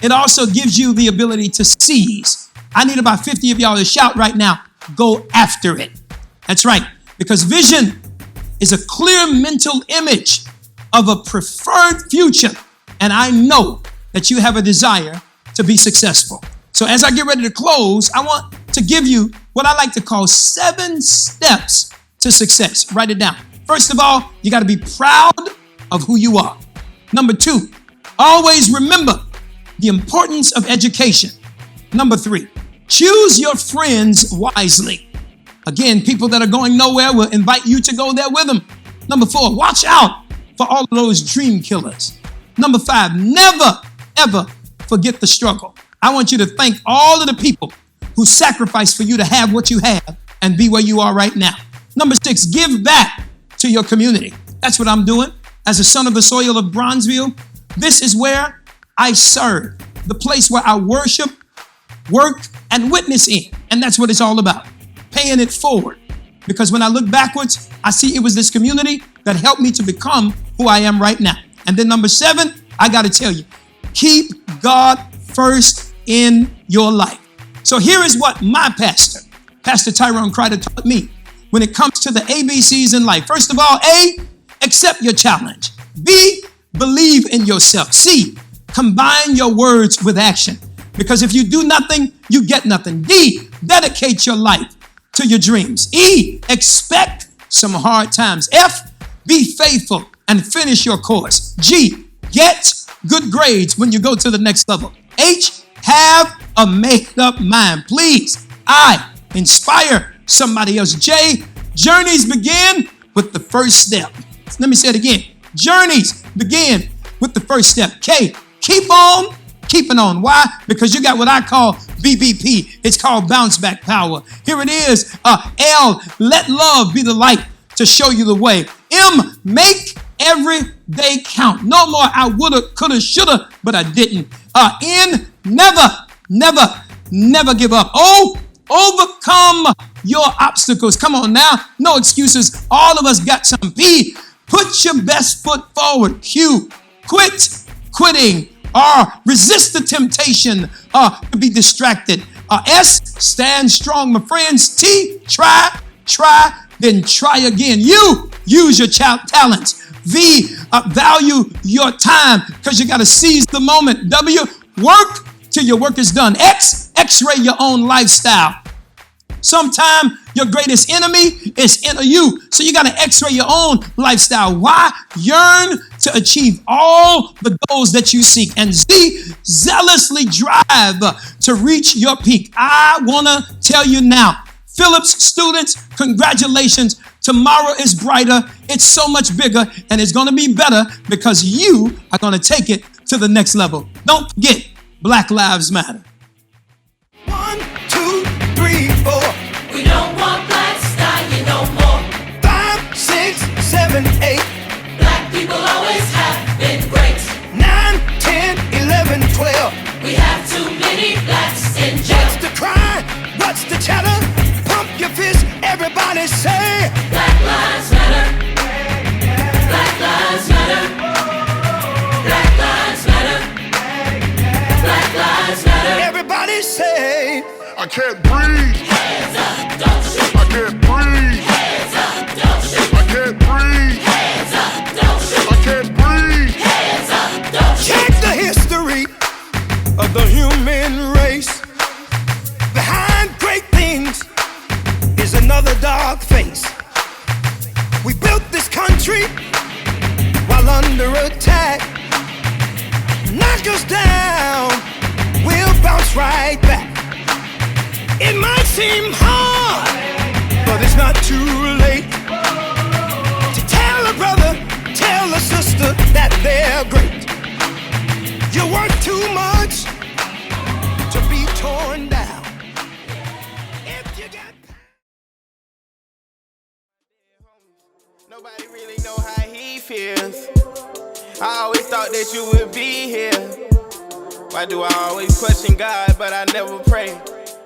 It also gives you the ability to seize. I need about 50 of y'all to shout right now, go after it. That's right, because vision is a clear mental image of a preferred future. And I know that you have a desire to be successful. So as I get ready to close, I want to give you what I like to call 7 steps to success. Write it down. First of all, you got to be proud of who you are. Number 2, always remember the importance of education. Number 3, choose your friends wisely. Again, people that are going nowhere will invite you to go there with them. Number 4, watch out for all of those dream killers. Number 5, never, ever forget the struggle. I want you to thank all of the people who sacrificed for you to have what you have and be where you are right now. Number 6, give back to your community. That's what I'm doing. As a son of the soil of Bronzeville, this is where I serve, the place where I worship, work, and witness in. And that's what it's all about, paying it forward. Because when I look backwards, I see it was this community that helped me to become who I am right now. And then number 7, I got to tell you, keep God first in your life. So here is what my pastor, Pastor Tyrone Crider, taught me when it comes to the ABCs in life. First of all, A, accept your challenge. B, believe in yourself. C, combine your words with action. Because if you do nothing, you get nothing. D, dedicate your life to your dreams. E, expect some hard times. F, be faithful and finish your course. G, get good grades when you go to the next level. H, have a made-up mind. Please, I, inspire somebody else. J, journeys begin with the first step. Let me say it again. Journeys begin with the first step. K, keep on keeping on. Why? Because you got what I call BBP. It's called bounce back power. Here it is. L, let love be the light to show you the way. M, make every day count. No more I woulda, coulda, shoulda, but I didn't. N, never give up. O, overcome your obstacles. Come on now. No excuses. All of us got some. P, put your best foot forward. Q, quitting. R, resist the temptation to be distracted. S, stand strong, my friends. T, try, then try again. U, use your talents. V, value your time because you got to seize the moment. W, work till your work is done. X, x-ray your own lifestyle. Sometime your greatest enemy is in you. So you got to x-ray your own lifestyle. Why? Yearn to achieve all the goals that you seek. And Z, zealously drive to reach your peak. I want to tell you now, Phillips students, congratulations. Tomorrow is brighter. It's so much bigger and it's going to be better because you are going to take it to the next level. Don't forget, Black Lives Matter. 1, 2, 3, 4. We don't want blacks dying no more. 5, 6, 7, 8. Black people always have been great. 9, 10, 11, 12. We have too many blacks in jail. What's the cry? What's the chatter? Pump your fist, everybody say Black lives matter. Black lives matter. Black lives matter. Black lives matter. Everybody say I can't breathe. Hands up, don't shoot. I can't breathe. Hands up, don't shoot. I can't breathe. Hands up, don't shoot. I can't breathe. Hands up, don't shoot. check the history of the human race. Behind great things is another dark face. We built this country while under attack. Knock us down, we'll bounce right back. It might seem hard, but it's not too late to tell a brother, tell a sister that they're great. You work too much to be torn down. If you got nobody really know how he feels. I always thought that you would be here. Why do I always question God, but I never pray?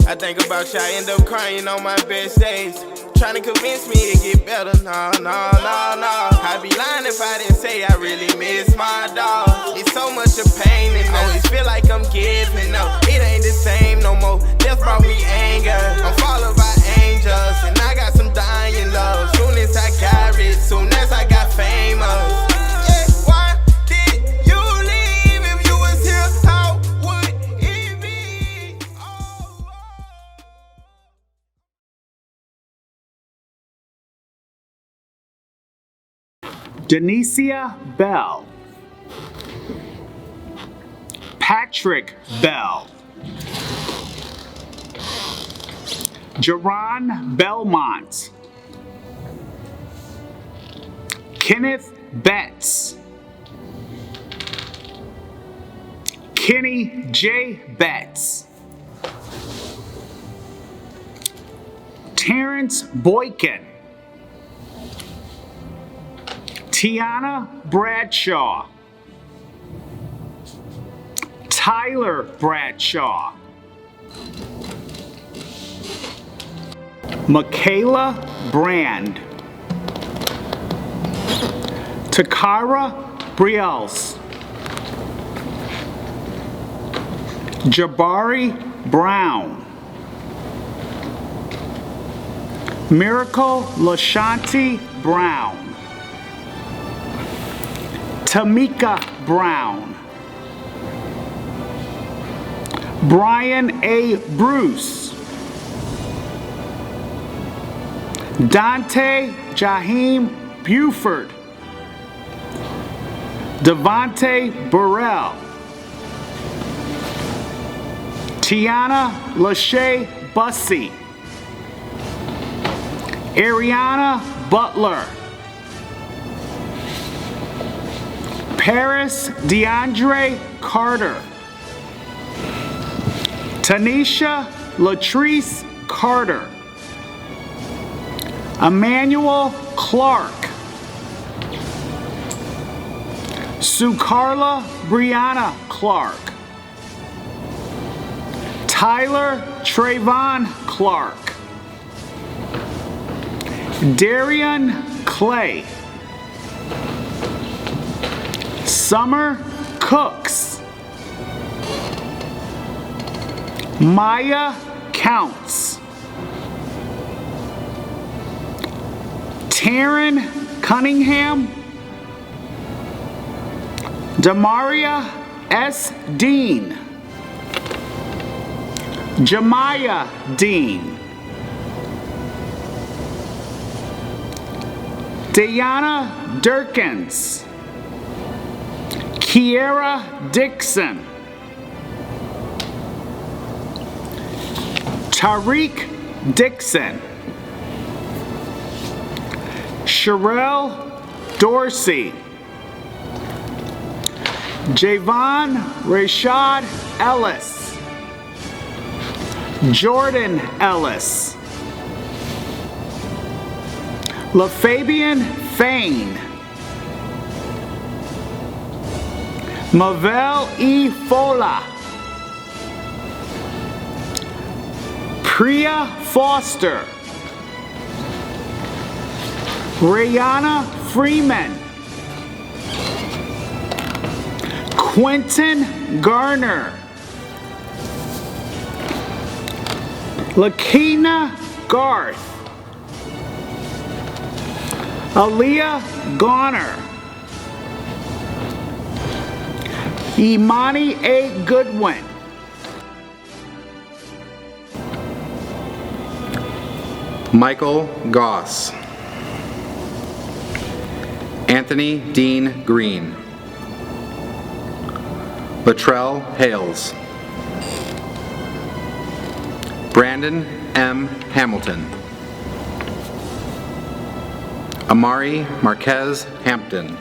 I think about you, I end up crying on my best days. Trying to convince me it get better, no. I'd be lying if I didn't say I really miss my dog. It's so much of pain and always feel like I'm giving up. It ain't the same no more, death brought me anger. I'm followed by angels, and I got some dying love. Soon as I got rich, soon as I got famous. Denicia Bell, Patrick Bell, Jerron Belmont, Kenneth Betts, Kenny J. Betts, Terrence Boykin, Tiana Bradshaw, Tyler Bradshaw, Michaela Brand, Takara Briels. Jabari Brown. Miracle LaShanti Brown. Tamika Brown. Brian A. Bruce. Dante Jaheim Buford. Devontae Burrell. Tiana Lachey Bussey. Ariana Butler. Paris DeAndre Carter. Tanisha Latrice Carter. Emmanuel Clark. Sukarla Brianna Clark. Tyler Trayvon Clark. Darian Clay. Summer Cooks. Maya Counts. Taryn Cunningham. Damaria S. Dean. Jemiah Dean. Diana Durkins. Kiera Dixon. Tariq Dixon. Sherelle Dorsey. Javon Rashad Ellis. Jordan Ellis. LaFabian Fain. Mavel E. Fola. Priya Foster. Rihanna Freeman. Quentin Garner. Lakina Garth. Aaliyah Garner. Imani A. Goodwin. Michael Goss. Anthony Dean Green. Latrell Hales. Brandon M. Hamilton. Amari Marquez Hampton.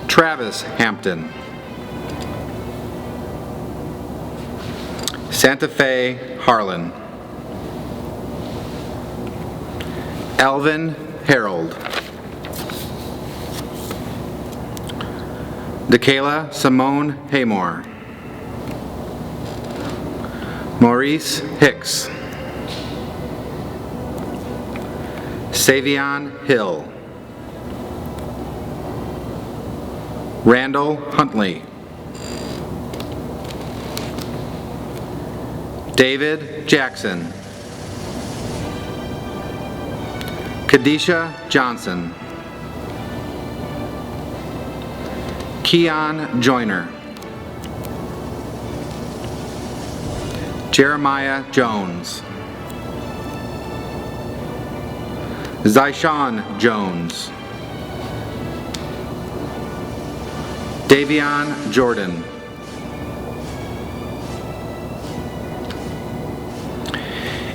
Travis Hampton. Santa Fe Harlan. Alvin Harold. DeKayla Simone Haymore. Maurice Hicks. Savion Hill. Randall Huntley. David Jackson. Kadisha Johnson. Keon Joyner. Jeremiah Jones. Zyshawn Jones. Davion Jordan.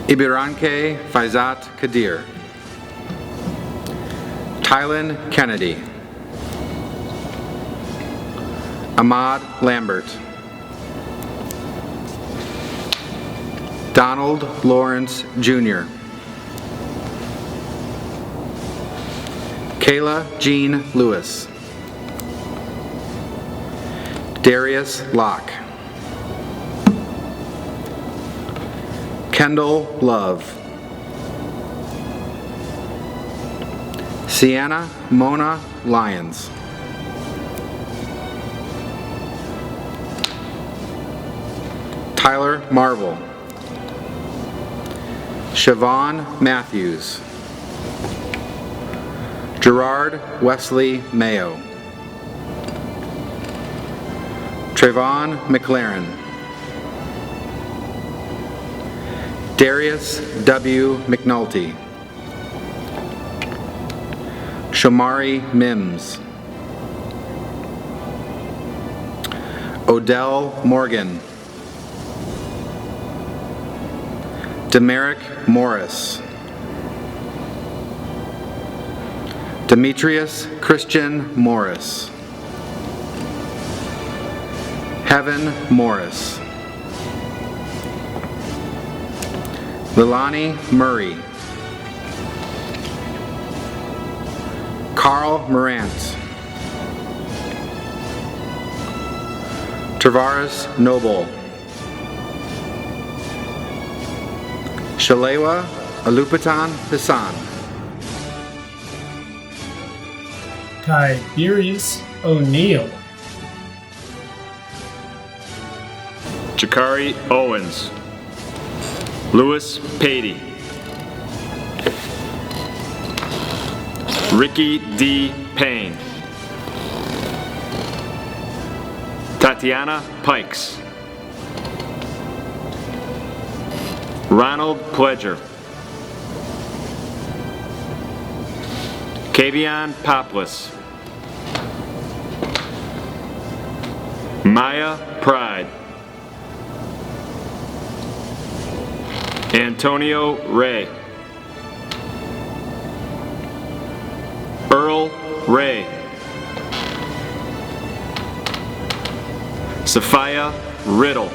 Ibiranke Faizat Kadir. Tylen Kennedy. Ahmad Lambert. Donald Lawrence Jr. Kayla Jean Lewis. Darius Locke. Kendall Love. Sienna Mona Lyons. Tyler Marvel. Siobhan Matthews. Gerard Wesley Mayo. Trayvon McLaren. Darius W. McNulty. Shamari Mims. Odell Morgan. Demerick Morris. Demetrius Christian Morris. Heaven Morris. Lilani Murray. Carl Morant. Tavares Noble. Shalewa Alupatan Hassan. Tiberius O'Neill. Jakari Owens. Louis Patey. Ricky D. Payne. Tatiana Pikes. Ronald Pledger. Kavion Poplis. Maya Pride. Antonio Ray. Earl Ray. Sophia Riddle.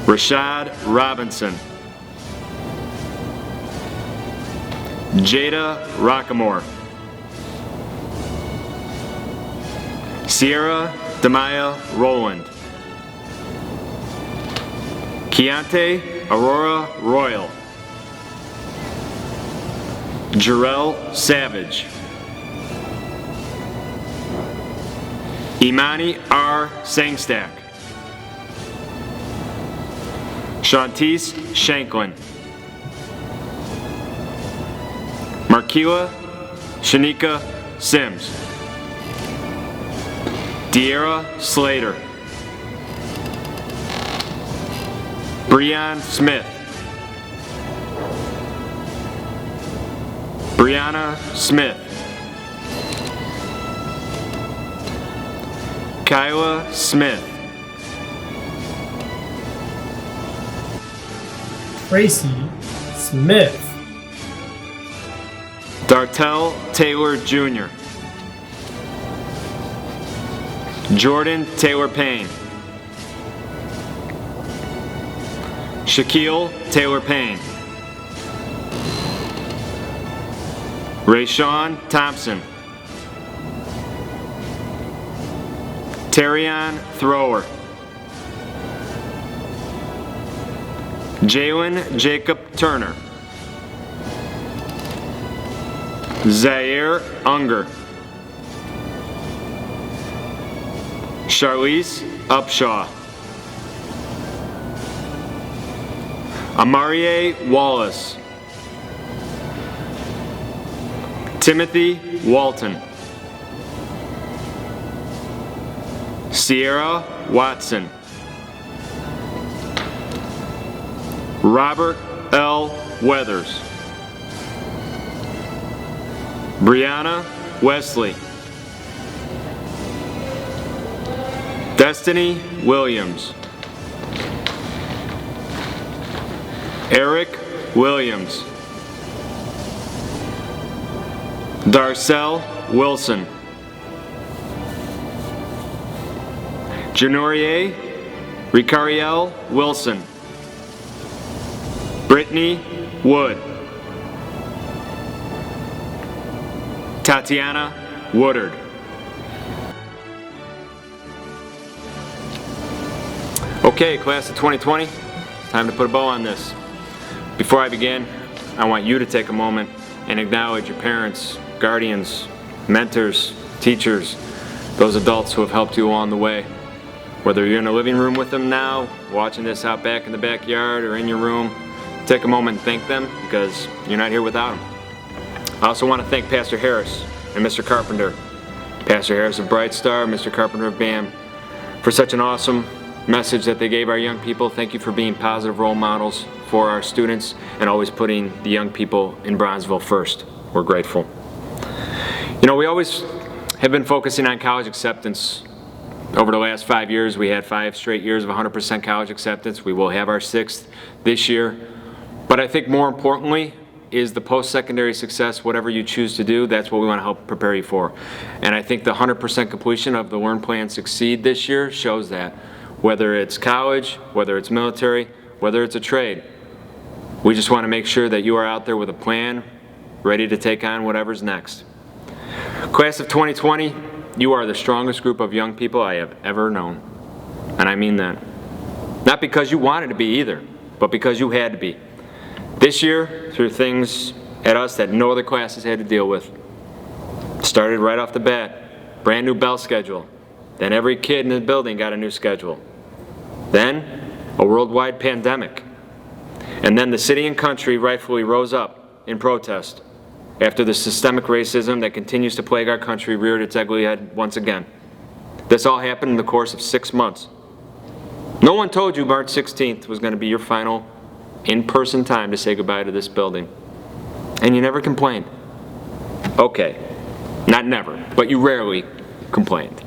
Rashad Robinson. Jada Rockamore. Sierra Demaya Rowland. Keontae Aurora Royal. Jarrell Savage. Imani R. Sangstack. Shantice Shanklin. Markiwa Shanika Sims. De'Ara Slater. Breon Smith. Brianna Smith. Kyla Smith. Tracy Smith. Dartell Taylor Jr. Jordan Taylor Payne. Shaquille Taylor Payne. Rayshawn Thompson. Terrion Thrower. Jalen Jacob Turner. Zaire Unger. Charlize Upshaw. Amarie Wallace. Timothy Walton. Sierra Watson. Robert L. Weathers. Brianna Wesley. Destiny Williams. Eric Williams. Darcel Wilson. Janorie Ricariel Wilson. Brittany Wood. Tatiana Woodard. Okay, class of 2020, time to put a bow on this. Before I begin, I want you to take a moment and acknowledge your parents, guardians, mentors, teachers, those adults who have helped you along the way. Whether you're in the living room with them now, watching this out back in the backyard, or in your room, take a moment and thank them, because you're not here without them. I also want to thank Pastor Harris and Mr. Carpenter, Pastor Harris of Bright Star, Mr. Carpenter of BAM, for such an awesome message that they gave our young people. Thank you for being positive role models for our students and always putting the young people in Bronzeville first. We're grateful. You know, we always have been focusing on college acceptance. Over the last 5 years, we had 5 straight years of 100% college acceptance. We will have our 6th this year. But I think more importantly is the post-secondary success. Whatever you choose to do, that's what we want to help prepare you for. And I think the 100% completion of the Learn, Plan, Succeed this year shows that. Whether it's college, whether it's military, whether it's a trade. We just want to make sure that you are out there with a plan, ready to take on whatever's next. Class of 2020, you are the strongest group of young people I have ever known. And I mean that. Not because you wanted to be either, but because you had to be. This year, through things at us that no other classes had to deal with. Started right off the bat, brand new bell schedule. Then every kid in the building got a new schedule. Then, a worldwide pandemic. And then the city and country rightfully rose up in protest after the systemic racism that continues to plague our country reared its ugly head once again. This all happened in the course of 6 months. No one told you March 16th was going to be your final in-person time to say goodbye to this building. And you never complained. Okay, not never, but you rarely complained.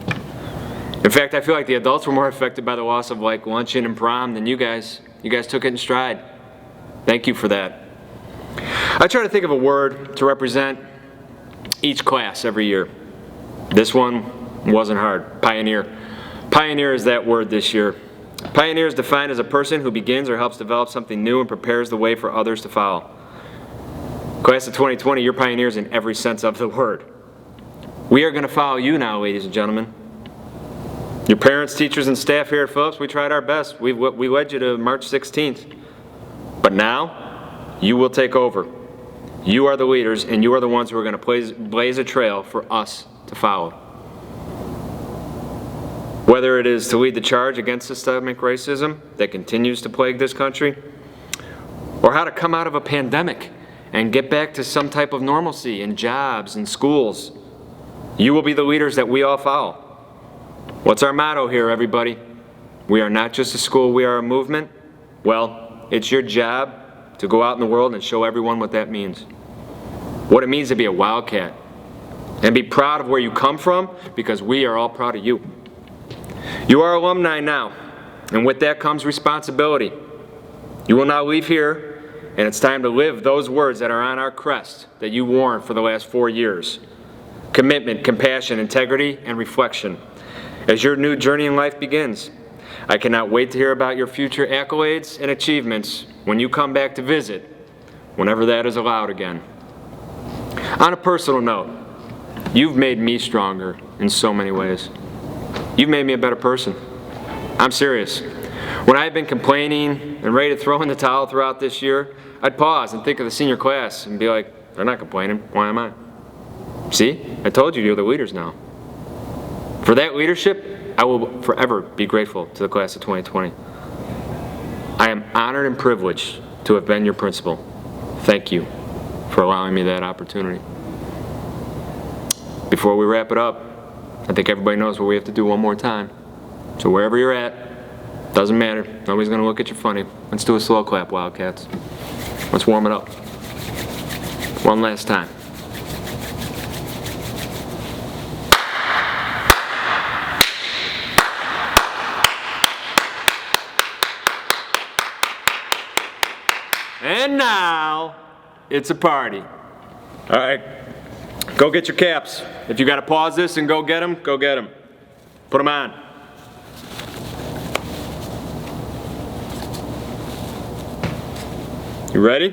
In fact, I feel like the adults were more affected by the loss of like luncheon and prom than you guys. You guys took it in stride. Thank you for that. I try to think of a word to represent each class every year. This one wasn't hard. Pioneer. Pioneer is that word this year. Pioneer is defined as a person who begins or helps develop something new and prepares the way for others to follow. Class of 2020, you're pioneers in every sense of the word. We are going to follow you now, ladies and gentlemen. Your parents, teachers, and staff here at Phillips, we tried our best. We led you to March 16th. But now, you will take over. You are the leaders, and you are the ones who are going to blaze a trail for us to follow. Whether it is to lead the charge against systemic racism that continues to plague this country, or how to come out of a pandemic and get back to some type of normalcy in jobs and schools, you will be the leaders that we all follow. What's our motto here, everybody? We are not just a school, we are a movement. Well, it's your job to go out in the world and show everyone what that means. What it means to be a wildcat. And be proud of where you come from, because we are all proud of you. You are alumni now, and with that comes responsibility. You will now leave here, and it's time to live those words that are on our crest that you wore for the last 4 years. Commitment, compassion, integrity, and reflection. As your new journey in life begins, I cannot wait to hear about your future accolades and achievements when you come back to visit, whenever that is allowed again. On a personal note, you've made me stronger in so many ways. You've made me a better person. I'm serious. When I've been complaining and ready to throw in the towel throughout this year, I'd pause and think of the senior class and be like, they're not complaining, why am I? See, I told you, you're the leaders now. For that leadership, I will forever be grateful to the class of 2020. I am honored and privileged to have been your principal. Thank you for allowing me that opportunity. Before we wrap it up, I think everybody knows what we have to do one more time. So wherever you're at, doesn't matter. Nobody's gonna look at you funny. Let's do a slow clap, Wildcats. Let's warm it up. One last time. And now, it's a party. All right, go get your caps. If you gotta pause this and go get them, go get them. Put them on. You ready?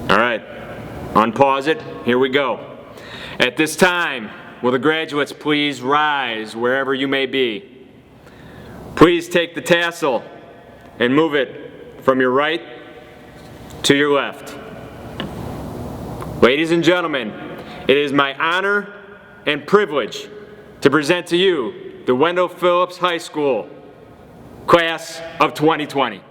All right, unpause it, here we go. At this time, will the graduates please rise wherever you may be? Please take the tassel and move it from your right to your left. Ladies and gentlemen, it is my honor and privilege to present to you the Wendell Phillips High School Class of 2020.